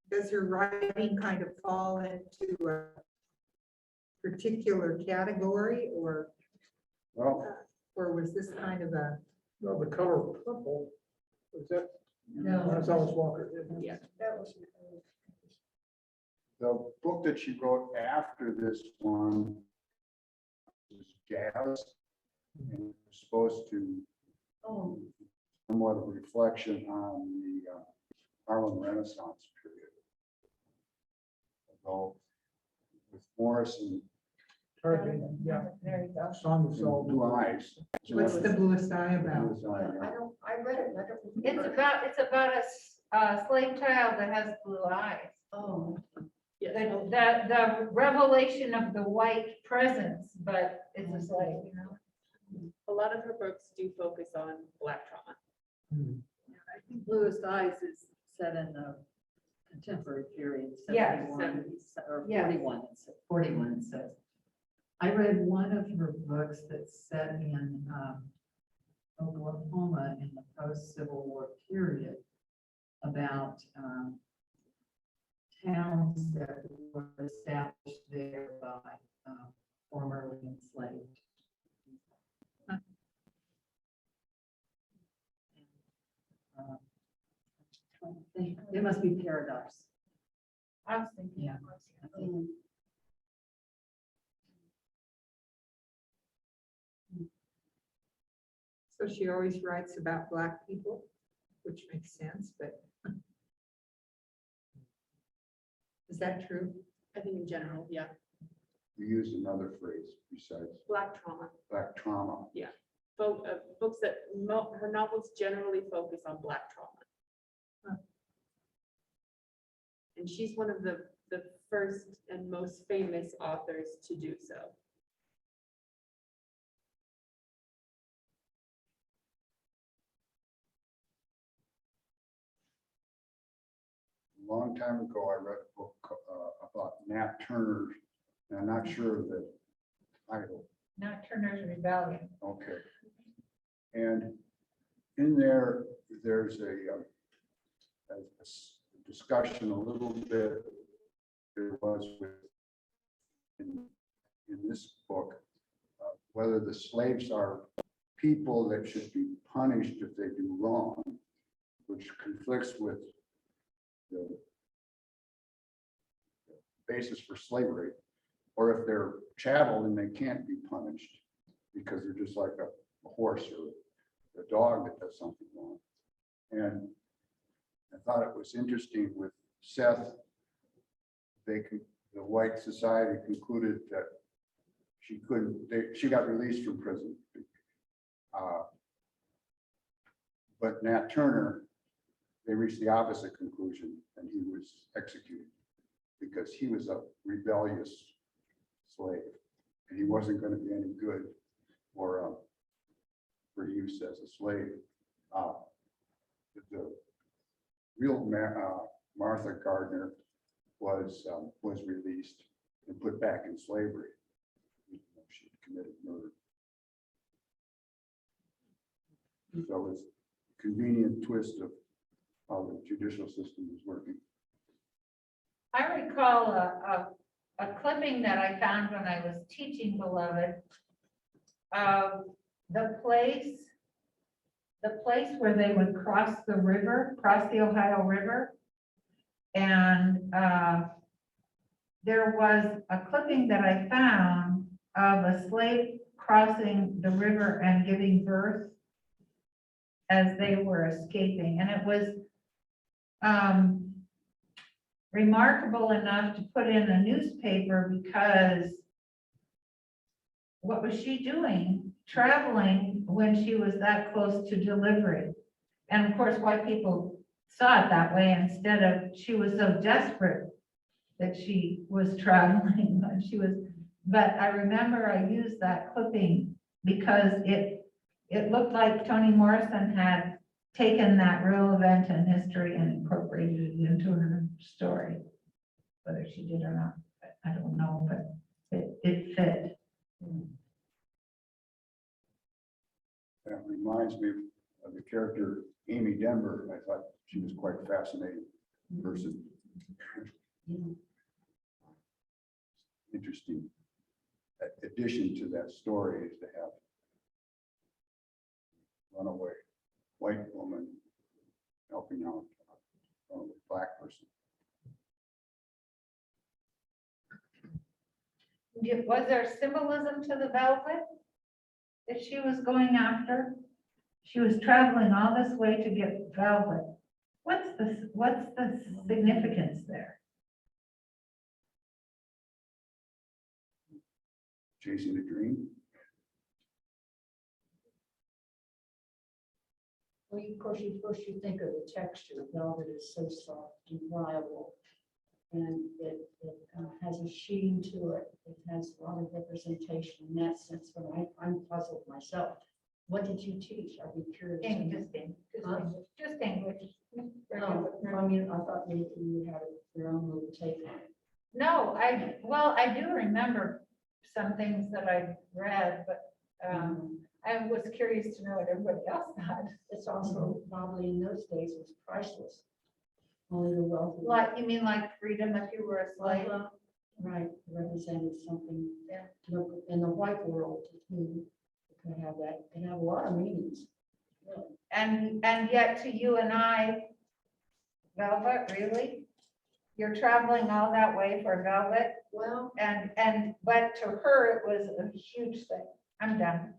does her writing kind of fall into a particular category, or Well, was this kind of a? Well, the color purple, was that? No. That's Alice Walker. Yeah. that was. the book that she wrote after this one was Jazz, and it was supposed to Oh, somewhat of a reflection on the Harlem Renaissance period. Although with Morrison Hardly, yeah. There you go. Song of Solomon. Blue eyes. What's the bluest eye about? Bluest eye, yeah. I read it, and I don't. It's about a slave child that has blue eyes. Oh. The revelation of the white presence, but it's a slave, you know? A lot of her books do focus on Black trauma. I think Bluest Eyes is set in the contemporary period, Yes. 71 or Yes. 41, 41 it says. I read one of her books that's set in Oklahoma in the post-Civil War period about towns that were established there by formerly enslaved. Trying to think. It must be Paradise. I was thinking. Yeah. I think. So she always writes about Black people, which makes sense, but is that true? I think in general, yeah. You used another phrase besides Black trauma. black trauma. Books that, her novels generally focus on Black trauma. And she's one of the first and most famous authors to do so. A long time ago, I read a book about Nat Turner, and I'm not sure of the title. Not Turner's Rebellion. Okay. And in there, there's a discussion a little bit there was with in this book, whether the slaves are people that should be punished if they do wrong, which conflicts with the basis for slavery, or if they're chattel and they can't be punished because they're just like a horse or a dog that does something wrong. And I thought it was interesting with Seth, the white society concluded that she got released from prison. But Nat Turner, they reached the opposite conclusion and he was executed because he was a rebellious slave and he wasn't going to be any good for use as a slave. The real Martha Gardner was released and put back in slavery. She committed murder. So it's a convenient twist of how the judicial system is working. I recall a clipping that I found when I was teaching Beloved of the place where they would cross the Ohio River. And there was a clipping that I found of a slave crossing the river and giving birth as they were escaping. And it was remarkable enough to put in a newspaper because what was she doing traveling when she was that close to delivery? And of course, white people saw it that way instead of she was so desperate that she was traveling when she was, but I remember I used that clipping because it looked like Toni Morrison had taken that real event in history and incorporated it into her story. Whether she did or not, I don't know, but it fit. That reminds me of the character Amy Denver. I thought she was quite a fascinating person. Interesting addition to that story is to have runaway white woman helping out a black person. Was there symbolism to the velvet that she was going after? She was traveling all this way to get velvet. What's the significance there? Chasing a Dream. Well, of course, first you think of the texture. Velvet is so soft and pliable. And it has a sheen to it. It has a lot of representation in that sense, but I'm puzzled myself. What did you teach? I'd be curious. to know. Huh? Just English. Oh, I mean, I thought maybe you had your own little take on it. No, I do remember some things that I read, but I was curious to know what everybody else thought. It's also probably in those days was priceless. Only the wealthy. Like, you mean like freedom if you were a slave? Right, represented something. Yeah. Look, in the white world, it can have that, it can have a lot of meanings. Really. And yet to you and I, velvet, really? You're traveling all that way for velvet? Well, But to her, it was a huge thing. I'm done.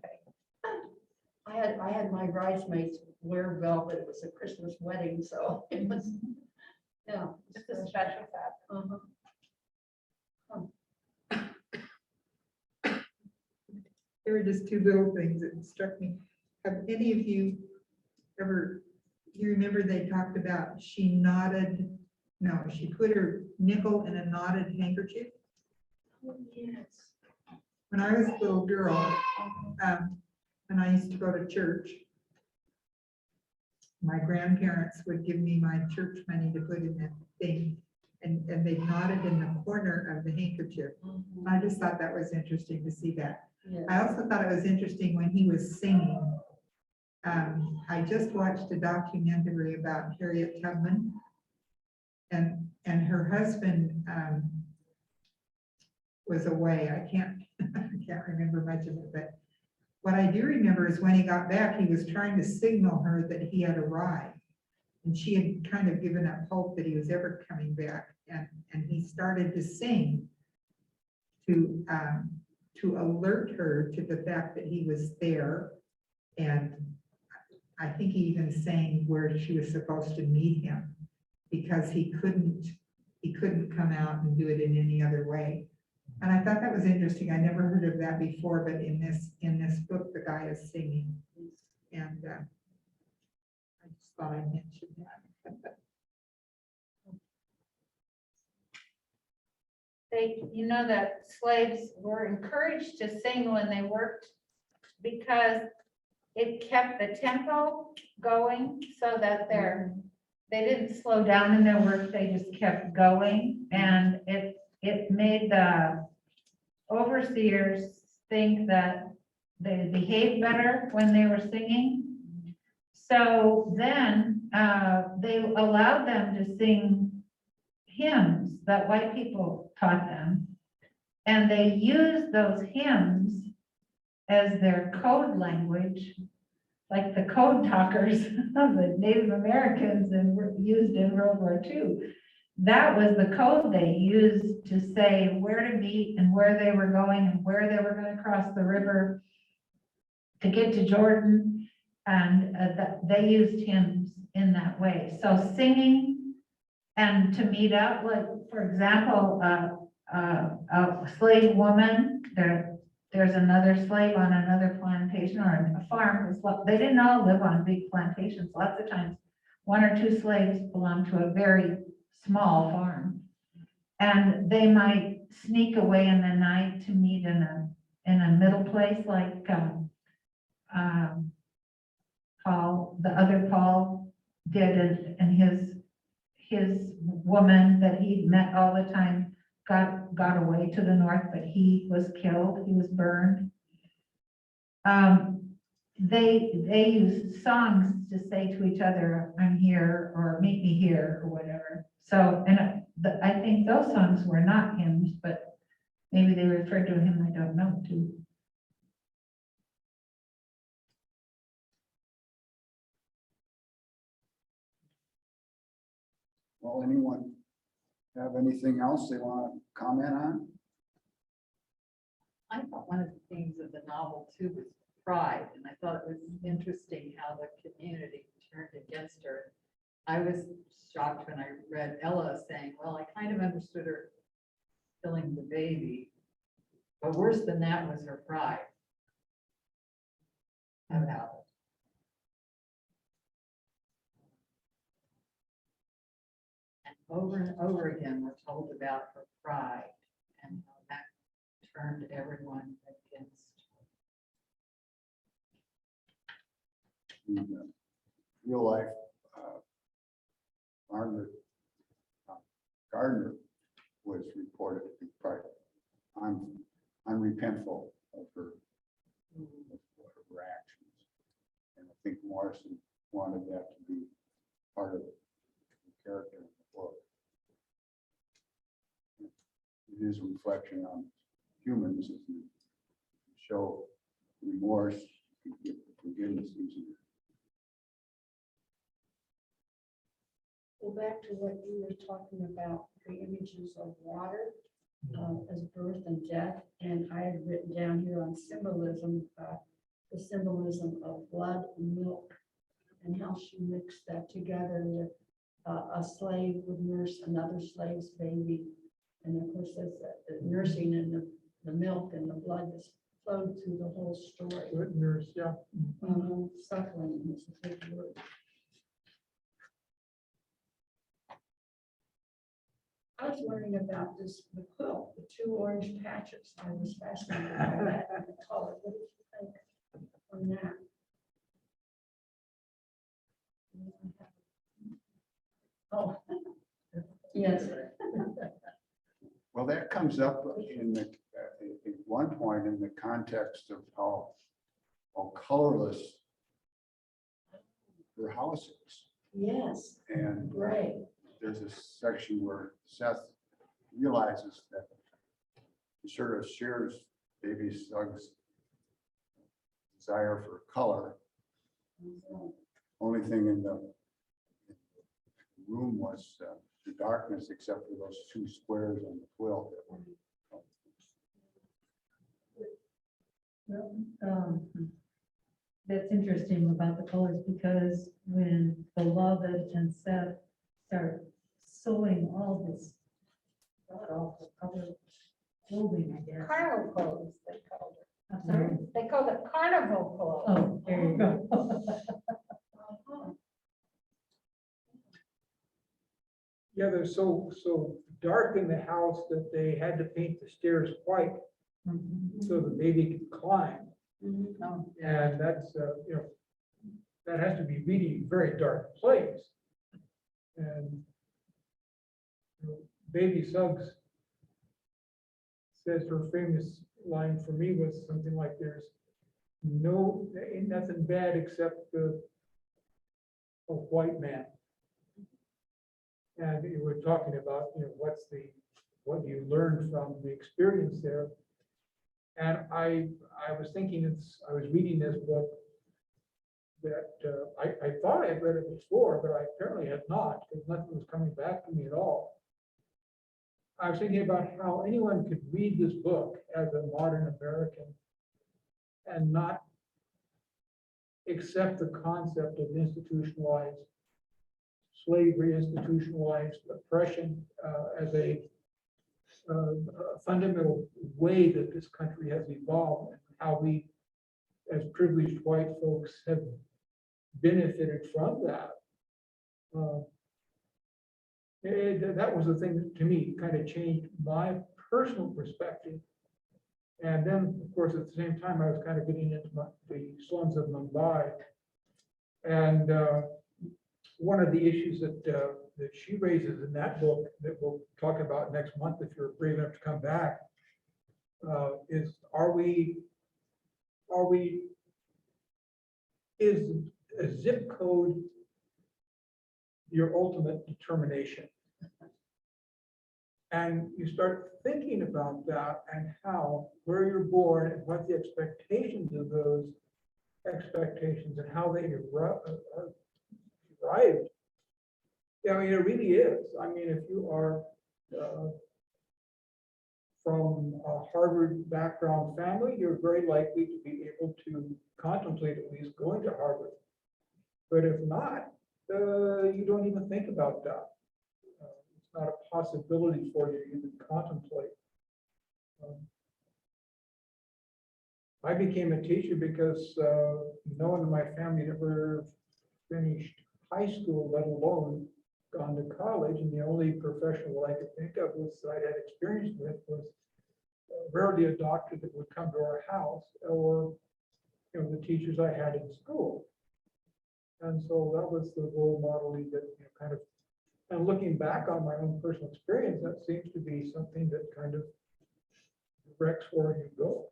I had my bridesmaids wear velvet. It was a Christmas wedding, so it was, yeah. It's a special fact. Uh-huh. There were just two little things that struck me. Have any of you ever, you remember they talked about she put her nickel in a knotted handkerchief? Oh, yes. When I was a little girl, and I used to go to church, my grandparents would give me my church money to put in that thing, and they knotted in the corner of the handkerchief. I just thought that was interesting to see that. Yes. I also thought it was interesting when he was singing. I just watched a documentary about Harriet Tubman, and her husband was away. I can't remember much of it, but what I do remember is when he got back, he was trying to signal her that he had arrived, and she had kind of given up hope that he was ever coming back, and he started to sing to alert her to the fact that he was there. And I think he even sang where she was supposed to meet him, because he couldn't come out and do it in any other way. And I thought that was interesting. I never heard of that before, but in this book, the guy is singing. And I just thought I'd mention that. You know that slaves were encouraged to sing when they worked because it kept the tempo going so that they didn't slow down in their work, they just kept going. And it made the overseers think that they behaved better when they were singing. So then they allowed them to sing hymns that white people taught them. And they used those hymns as their code language, like the code talkers of the Native Americans and were used in World War II. That was the code they used to say where to meet and where they were going and where they were going to cross the river to get to Jordan. And they used hymns in that way. So singing and to meet up, like, for example, a slave woman, there's another slave on another plantation or a farm. They didn't all live on big plantations. Lots of times, one or two slaves belonged to a very small farm. And they might sneak away in the night to meet in a middle place like Paul, the other Paul did, and his woman that he'd met all the time got away to the north, but he was killed, he was burned. They use songs to say to each other, I'm here, or meet me here, or whatever. So, and I think those songs were not hymns, but maybe they referred to him, I don't know, too. Well, anyone have anything else they want to comment on? I thought one of the themes of the novel too was pride, and I thought it was interesting how the community turned against her. I was shocked when I read Ella saying, well, I kind of understood her killing the baby, But worse than that was her pride about it. And over again, we're told about her pride and how that turned everyone against her. In real life, Margaret Gardner was reported to be unrepentful of her actions. And I think Morrison wanted that to be part of the character in the book. It is a reflection on humans. If you show remorse, you can get forgiveness easier. Go back to what you were talking about, the images of water as birth and death. And I had written down here on symbolism, the symbolism of blood and milk, and how she mixed that together with a slave would nurse another slave's baby. And of course, that's the nursing and the milk and the blood that's flowed through the whole story. Good nurse, yeah. Suckling is a big word. I was learning about this, the quilt, the two orange patches. I was fascinated by that and the color. What did you think on that? Oh, yes. Well, that comes up in the, at one point in the context of how colorless their house is. Yes, And great. there's a section where Seth realizes that he sort of shares Baby Sug's desire for color. Only thing in the room was the darkness, except for those two squares on the quilt that were. That's interesting about the colors, because when Beloved and Seth start sewing all this god awful color clothing, I guess. Carnival clothes, they called it. I'm sorry. They called it carnival clothes. Oh, there you go. Yeah, they're so dark in the house that they had to paint the stairs white so the baby could climb. Oh, And that's, that has to be really a very dark place. And Baby Suggs says her famous line for me was something like, there ain't nothing bad except a white man. And we're talking about, what do you learn from the experience there? And I was thinking, I was reading this book that I thought I had read it before, but I apparently had not, because nothing was coming back to me at all. I was thinking about how anyone could read this book as a modern American and not accept the concept of institutionalized slavery, institutionalized oppression as a fundamental way that this country has evolved, and how we, as privileged white folks, have benefited from that. That was the thing that, to me, kind of changed my personal perspective. And then, of course, at the same time, I was kind of getting into the slums of Mumbai. And one of the issues that she raises in that book that we'll talk about next month, if you're brave enough to come back, is is a zip code your ultimate determination? And you start thinking about that and how, where you're born and what the expectations of those expectations and how they arrived. I mean, it really is. I mean, if you are from a Harvard background family, you're very likely to be able to contemplate at least going to Harvard. But if not, you don't even think about that. It's not a possibility for you to even contemplate. I became a teacher because no one in my family ever finished high school, let alone gone to college. And the only professional I could think of was that I had experience with was rarely a doctor that would come to our house, or the teachers I had in school. And so that was the role modeling that kind of, and looking back on my own personal experience, that seems to be something that kind of directs where you go.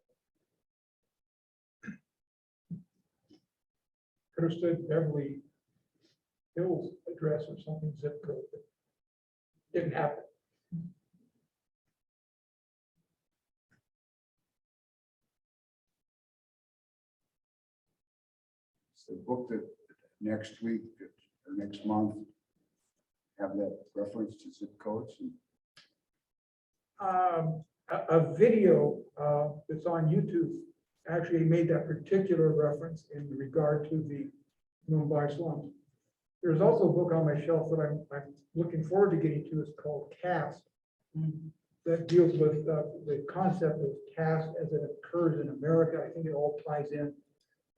Could have said Beverly Hills address or something, zip code, but didn't happen. It's the book that next week or next month have that reference to zip codes. And A video that's on YouTube actually made that particular reference in regard to the Mumbai slums. There's also a book on my shelf that I'm looking forward to getting to. It's called Caste, that deals with the concept of caste as it occurs in America. I think it all ties in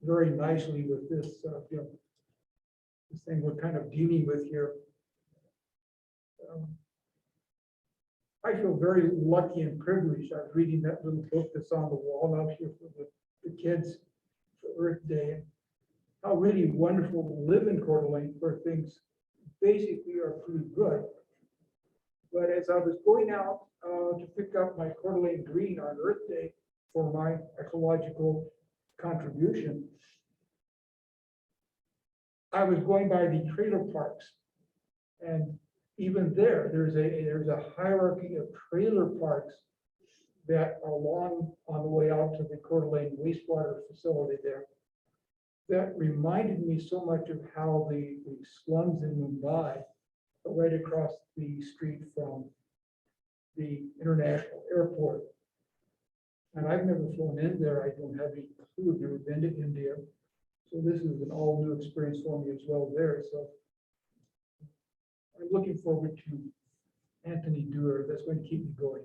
very nicely with this, this thing we're kind of dealing with here. I feel very lucky and privileged. I was reading that little book that's on the wall out here for the kids for Earth Day. And how really wonderful to live in Coeur d'Alene, where things basically are pretty good. But as I was going out to pick up my Coeur d'Alene green on Earth Day for my ecological contribution, I was going by the trailer parks, and even there's a hierarchy of trailer parks that are along on the way out to the Coeur d'Alene wastewater facility there. That reminded me so much of how the slums in Mumbai are right across the street from the international airport. And I've never flown in there. I don't have any clue. I've never been to India. So this is an all new experience for me as well there. So I'm looking forward to Anthony Doerr. That's going to keep me going.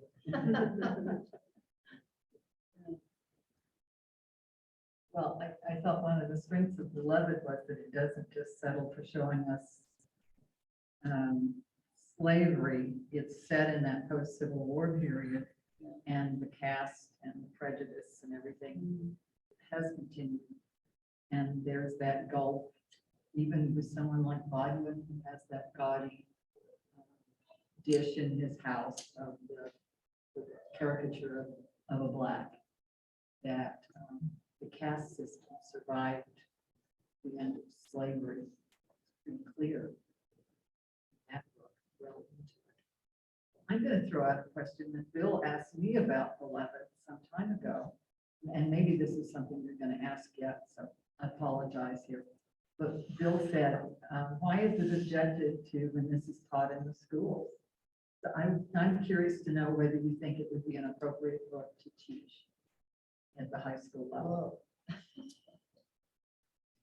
Well, I thought one of the strengths of Beloved was that it doesn't just settle for showing us slavery. It's set in that post-Civil War period, and the caste and the prejudice and everything has continued. And there's that gulf, even with someone like Bodwin, who has that gaudy dish in his house of the caricature of a black, that the caste system survived the end of slavery. It's pretty clear. That book relevant to it. I'm going to throw out a question that Bill asked me about Beloved some time ago, and maybe this is something you're going to ask yet, so I apologize here. But Bill said, why is it objected to when this is taught in the schools? So I'm curious to know whether you think it would be an appropriate book to teach at the high school level.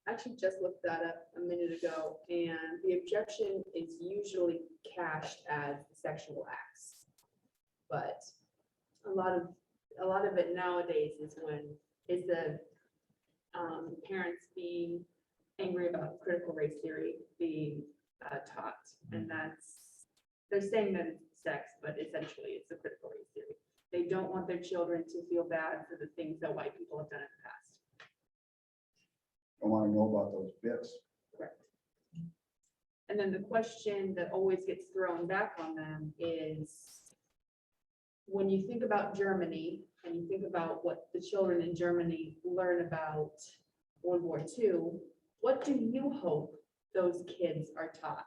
I actually just looked that up a minute ago, and the objection is usually cached as sexual acts. But a lot of it nowadays is the parents being angry about critical race theory being taught, and they're saying that it's sex, but essentially it's a critical race theory. They don't want their children to feel bad for the things that white people have done in the past. I want to know about those bits. Correct. And then the question that always gets thrown back on them is, when you think about Germany and you think about what the children in Germany learn about World War II, what do you hope those kids are taught?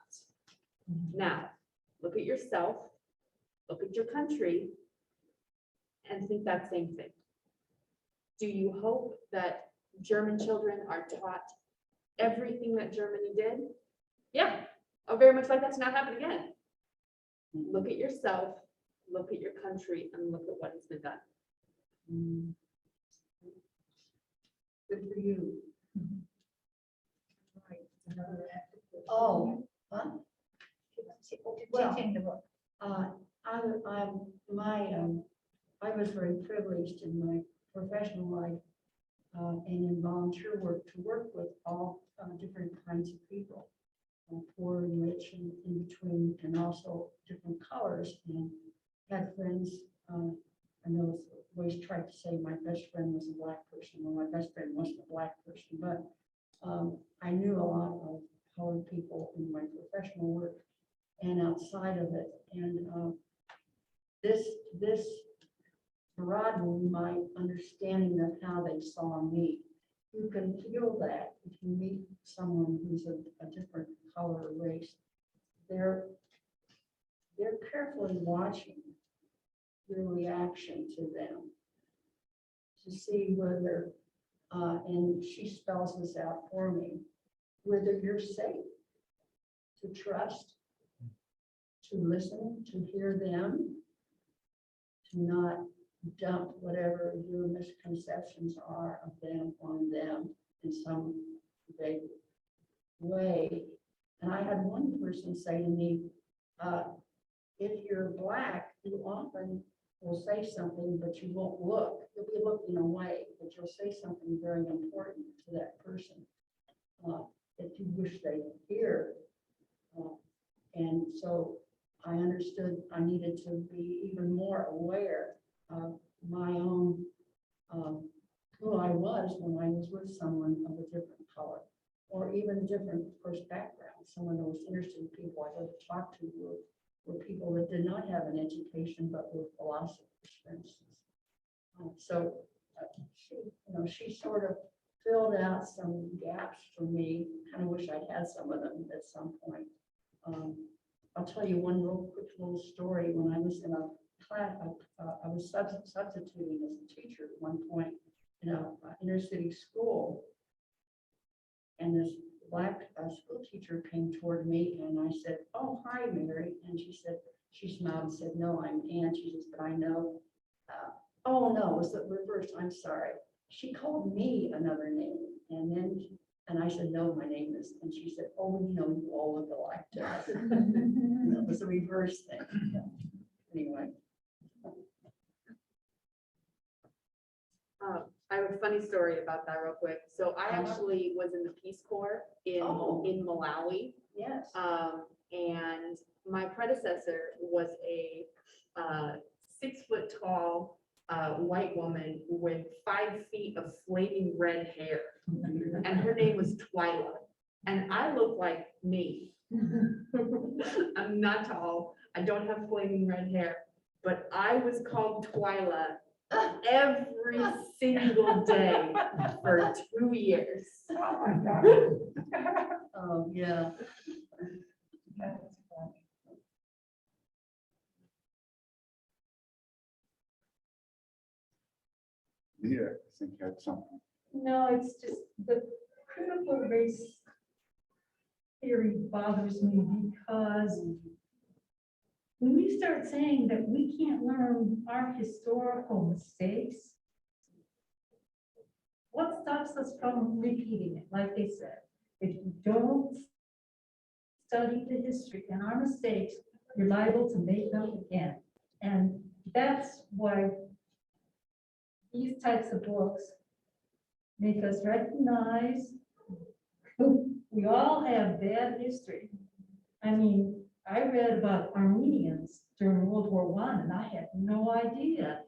Now, look at yourself, look at your country, and think that same thing. Do you hope that German children are taught everything that Germany did? Yeah, I very much like that to not happen again. Look at yourself, look at your country, and look at what has been done. Good for you. Oh, huh? Well, Teaching the book. I was very privileged in my professional life and in volunteer work to work with all different kinds of people, poor and rich and in between, and also different colors. And had friends, I know it's always tried to say my best friend was a black person. Well, my best friend wasn't a black person, but I knew a lot of colored people in my professional work and outside of it. And this broadened my understanding of how they saw me. You can feel that if you meet someone who's a different color or race. They're carefully watching your reaction to them to see whether, and she spells this out for me, whether you're safe to trust, to listen, to hear them, to not dump whatever your misconceptions are of them on them in some vague way. And I had one person say to me, if you're black, you often will say something, but you won't look. You'll be looking away, but you'll say something very important to that person that you wish they would hear. And so I understood I needed to be even more aware of my own, who I was when I was with someone of a different color, or even different first background. Someone who was interested in people I had to talk to were people that did not have an education, but were philosophers, for instance. She sort of filled out some gaps for me. Kind of wish I'd had some of them at some point. I'll tell you one real quick little story. When I was in a class, I was substituting as a teacher at one point in a inner city school. And this black school teacher came toward me and I said, "Oh, hi, Mary." And she smiled and said, "No, I'm Ann." She says, "But I know." Oh, no, it was the reverse. I'm sorry. She called me another name. And I said, "No, my name is," and she said, "Oh, you all look alike." That was a reverse thing. Yeah. Anyway. I have a funny story about that real quick. So I actually was in the Peace Corps in Malawi. Yes. And my predecessor was a 6 foot tall white woman with 5 feet of flaming red hair. And her name was Twyla. And I look like me. I'm not tall. I don't have flaming red hair. But I was called Twyla every single day for 2 years. Oh, my God. Oh, yeah. That's funny. Nita, I think had something. No, it's just the critical race theory bothers me because when you start saying that we can't learn our historical mistakes, what stops us from repeating it? Like they said, if you don't study the history and our mistakes, you're liable to make them again. And that's why these types of books make us recognize we all have bad history. I mean, I read about Armenians during World War I, and I had no idea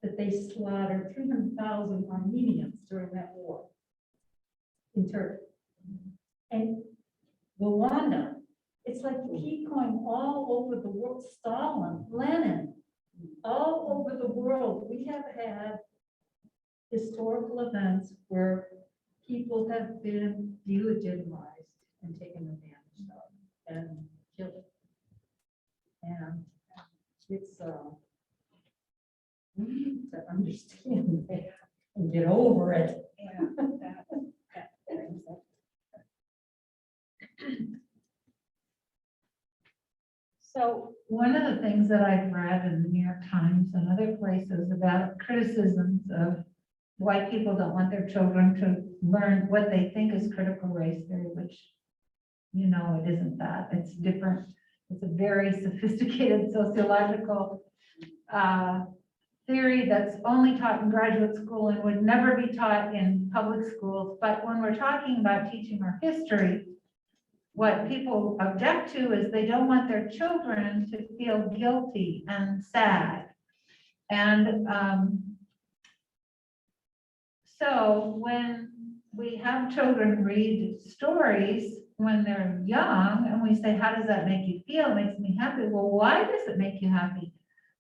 that they slaughtered 300,000 Armenians during that war in Turkey. And Rwanda, it's like you keep going all over the world. Stalin, Lenin, all over the world, we have had historical events where people have been delegitimized and taken advantage of and killed. And it's, we need to understand that and get over it. Yeah, that brings up. So one of the things that I've read in the New York Times and other places about criticisms of why people don't want their children to learn what they think is critical race theory, which, it isn't that. It's different. It's a very sophisticated sociological theory that's only taught in graduate school and would never be taught in public schools. But when we're talking about teaching our history, what people object to is they don't want their children to feel guilty and sad. And so when we have children read stories when they're young and we say, how does that make you feel? It makes me happy. Well, why does it make you happy?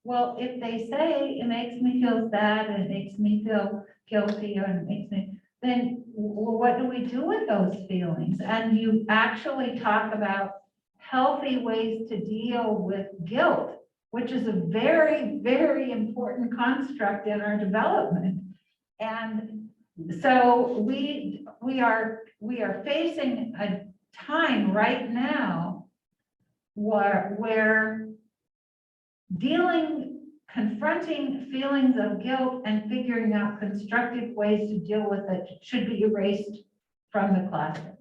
Well, if they say it makes me feel sad and it makes me feel guilty or it makes me, then what do we do with those feelings? And you actually talk about healthy ways to deal with guilt, which is a very, very important construct in our development. And so we are facing a time right now where confronting feelings of guilt and figuring out constructive ways to deal with it should be erased from the classroom.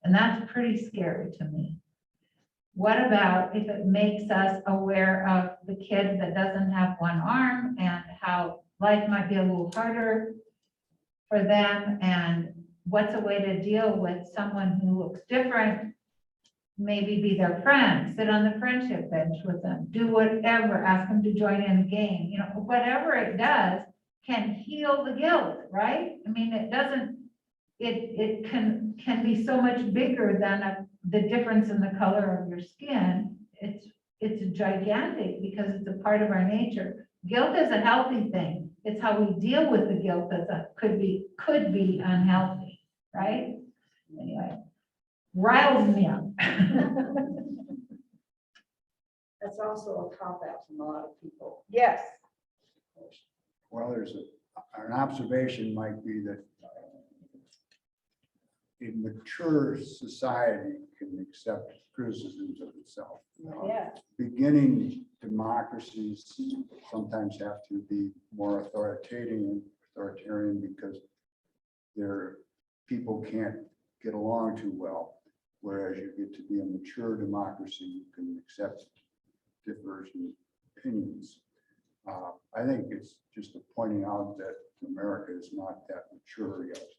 And that's pretty scary to me. What about if it makes us aware of the kid that doesn't have one arm and how life might be a little harder for them, and what's a way to deal with someone who looks different? Maybe be their friend, sit on the friendship bench with them, do whatever, ask them to join in a game, you know, whatever it does can heal the guilt, right? I mean, it doesn't, it can be so much bigger than the difference in the color of your skin. It's gigantic because it's a part of our nature. Guilt is a healthy thing. It's how we deal with the guilt that could be unhealthy, right? Anyway, riles me up. That's also a cop out from a lot of people. Yes. Well, there's an observation might be that a mature society can accept criticisms of itself. Yeah. Beginning democracies sometimes have to be more authoritarian because their people can't get along too well. Whereas you get to be a mature democracy, you can accept divergent opinions. I think it's just pointing out that America is not that mature yet.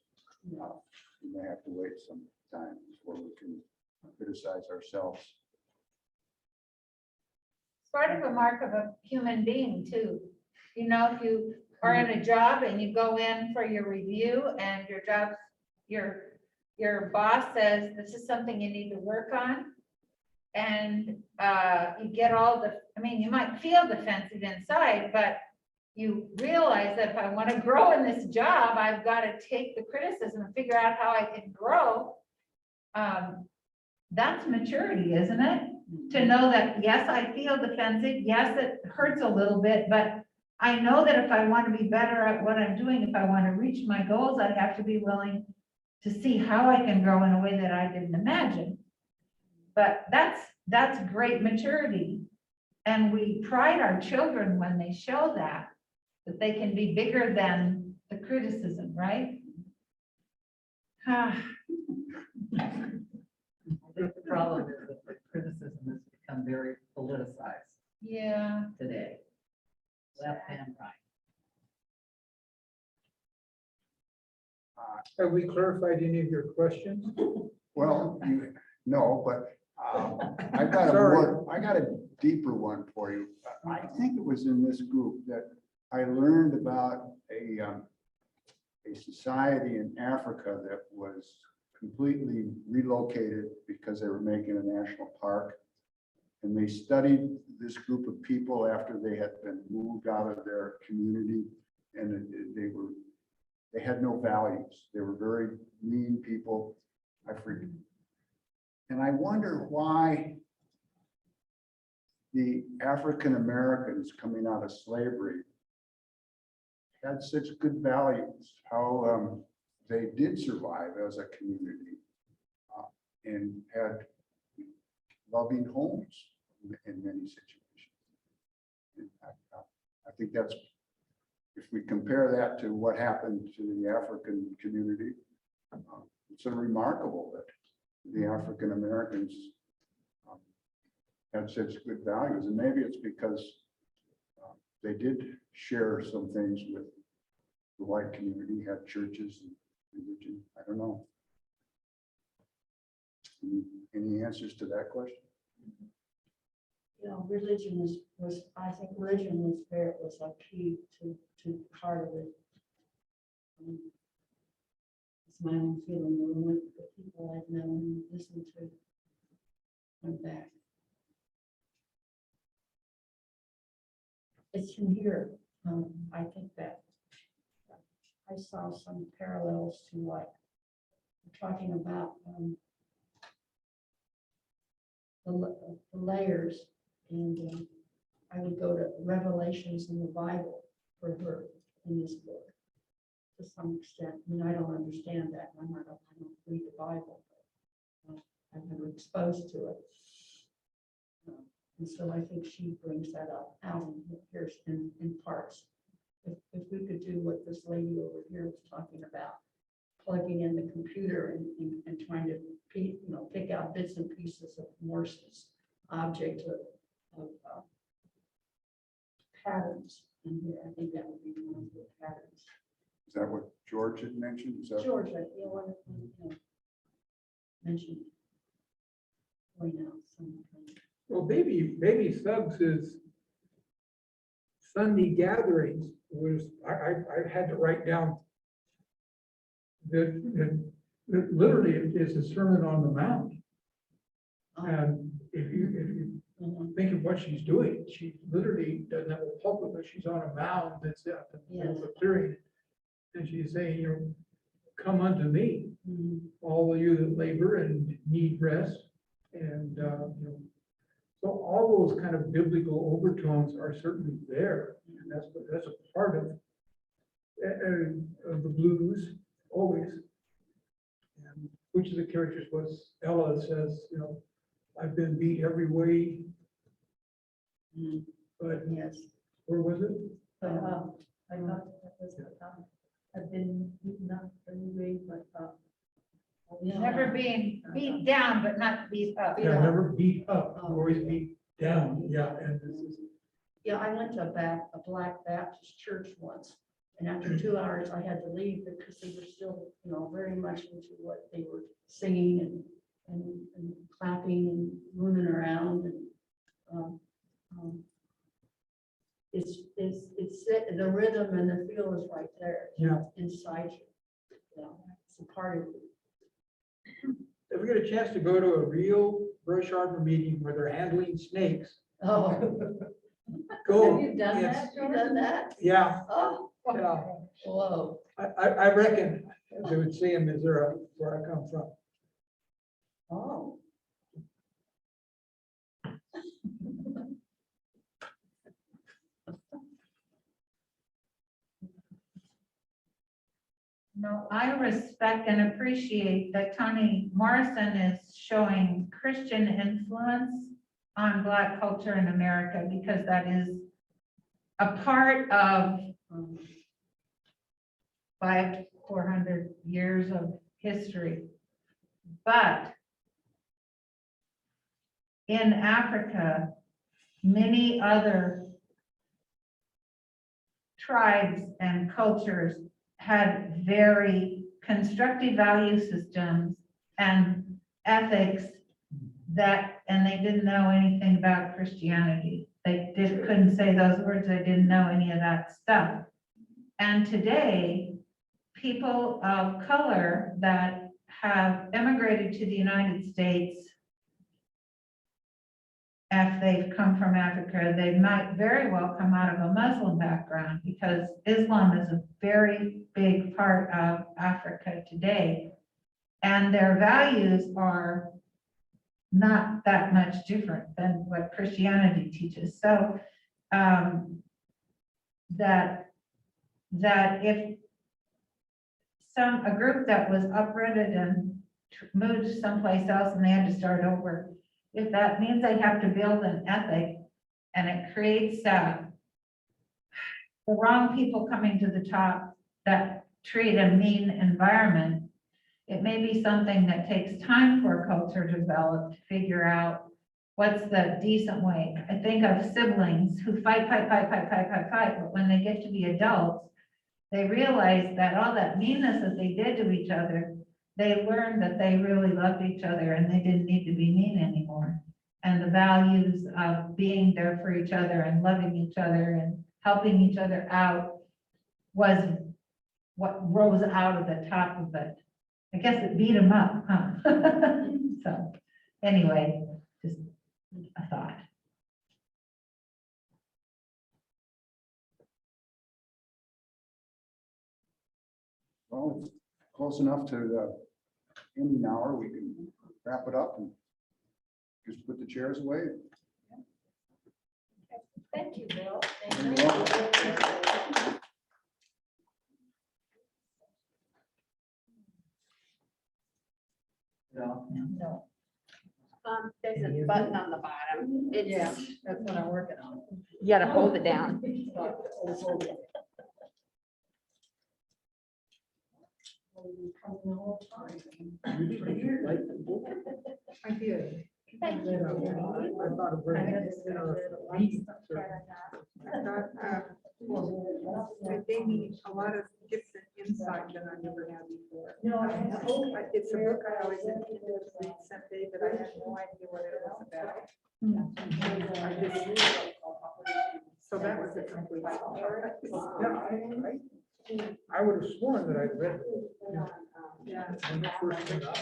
We may have to wait some time before we can criticize ourselves. Sort of a mark of a human being too. You know, if you are in a job and you go in for your review and your boss says, this is something you need to work on. And you get you might feel defensive inside, but you realize that if I want to grow in this job, I've got to take the criticism and figure out how I can grow. That's maturity, isn't it? To know that, yes, I feel defensive. Yes, it hurts a little bit, but I know that if I want to be better at what I'm doing, if I want to reach my goals, I have to be willing to see how I can grow in a way that I didn't imagine. But that's great maturity. And we pride our children when they show that they can be bigger than the criticism, right? I think the problem is that the criticism has become very politicized Yeah. today, left and right. Have we clarified any of your questions? Well, no, but I got a deeper one for you. I think it was in this group that I learned about a society in Africa that was completely relocated because they were making a national park. And they studied this group of people after they had been moved out of their community, and they had no values. They were very mean people. I forget. And I wonder why the African Americans coming out of slavery had such good values, how they did survive as a community and had loving homes in many situations. And I think that's, if we compare that to what happened to the African community, it's remarkable that the African Americans had such good values. And maybe it's because they did share some things with the white community, had churches and religion. I don't know. Any answers to that question? You know, religion was, I think religion was a key to part of it. It's my own feeling, when the people I've known and listened to went back. It's from here, I think that I saw some parallels to what we're talking about, the layers, and I would go to Revelations in the Bible for her in this book to some extent. I mean, I don't understand that. I don't read the Bible, but I've been exposed to it. And so I think she brings that up out here in parts. If we could do what this lady over here was talking about, plugging in the computer and trying to pick out bits and pieces of Morse's object of patterns in here, I think that would be one of the patterns. Is that what George had mentioned? Is that? George, mentioned. Point out some. Well, baby Thugs is Sunday gatherings was, I had to write down that literally it is a sermon on the mount. And if you think of what she's doing, she literally doesn't have a pulpit, but she's on a mound that's up in the middle of a clearing. And she's saying, come unto me, all of you that labor and need rest. And, so all those kind of biblical overtones are certainly there. And that's a part of the blues, always. And which of the characters was Ella says, I've been beat every way. But Yes. where was it? I thought that was, I've been beaten up every way, but, Never being beat down, but not beat up. Yeah, never beat up, always beat down. Yeah, and this is. Yeah, I went to a Black Baptist church once, and after 2 hours, I had to leave because they were still, very much into what they were singing and clapping and mooning around, and it's the rhythm and the feel is right there. Yeah. Inside you. It's a part of it. If we get a chance to go to a real brush arbor meeting where they're handling snakes, Oh. go. Have you done It's- that? You done that? Yeah, Oh, yeah. whoa. I reckon they would see in Missouri, where I come from. Oh. No, I respect and appreciate that Toni Morrison is showing Christian influence on Black culture in America, because that is a part of 400 years of history. But in Africa, many other tribes and cultures had very constructive value systems and ethics and they didn't know anything about Christianity. They couldn't say those words. They didn't know any of that stuff. And today, people of color that have immigrated to the United States, if they've come from Africa, they might very well come out of a Muslim background, because Islam is a very big part of Africa today. And their values are not that much different than what Christianity teaches. So that if a group that was uprooted and moved someplace else and they had to start over, if that means they have to build an ethic and it creates the wrong people coming to the top that create a mean environment, it may be something that takes time for a culture to develop, to figure out what's the decent way? I think of siblings who fight, but when they get to be adults, they realize that all that meanness that they did to each other, they learned that they really loved each other and they didn't need to be mean anymore. And the values of being there for each other and loving each other and helping each other out was what rose out of the top of it. I guess it beat them up, huh? So, anyway, just a thought. Well, it's close enough to the ending hour. We can wrap it up and just put the chairs away. Thank you, Bill. You're welcome. No. There's a button on the bottom. Yeah, It's, that's what I'm working on. you gotta hold it down. I did. Thank I thought a very meeting. I thought, they need a lot of different insight than I ever had before. It's a book I always intended to read someday, but I had no idea what it was about. So that was a complete. I would have sworn that I read it. Yeah. When it first came out.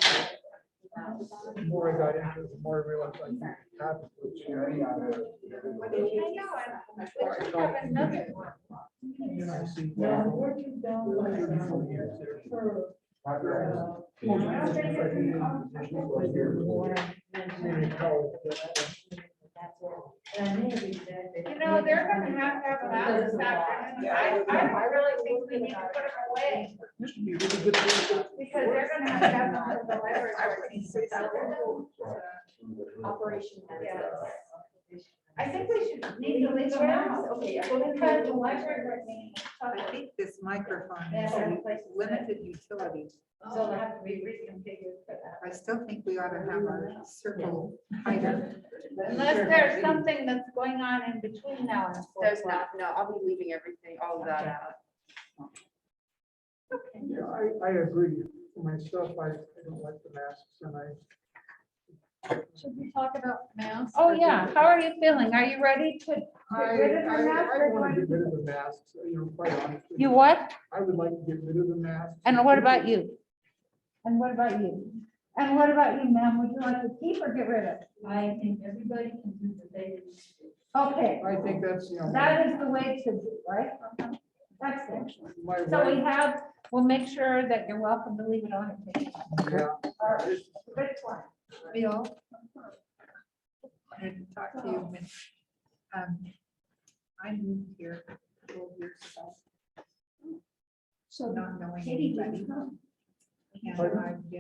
The more I got into it, the more I realized I didn't have it, which, and I see. 34 years there. You know, they're gonna have them out this afternoon. I really think we need to put them away, Used to be a really good thing. because they're gonna have them for the library. Operation. Yes. I think we should need to leave them out. Okay, yeah. Because the library. I think this microphone Yeah, has places. limited utility. So they have to be reconfigured for that. I still think we ought to have a circle hider. Unless there's something that's going on in between now and. 4 There's o'clock. not, no, I'll be leaving everything, all of that out. Yeah, I agree. For myself, I don't like the masks and Should we talk about masks? Oh, yeah. How are you feeling? Are you ready to? I want to get rid of the masks, quite honestly. You what? I would like to get rid of the masks. And what about you? And what about you? And what about you, ma'am? Would you like to keep or get rid of? I think everybody can do the they. Okay, I think that's, that is the way to do, right? Excellent. my So we wife, have, we'll make sure that you're welcome to leave it on. yeah. All right. Good one. Bill, I had to talk to you when, I moved here 12 years ago. So Not knowing Katie, anybody. did you come? And I've been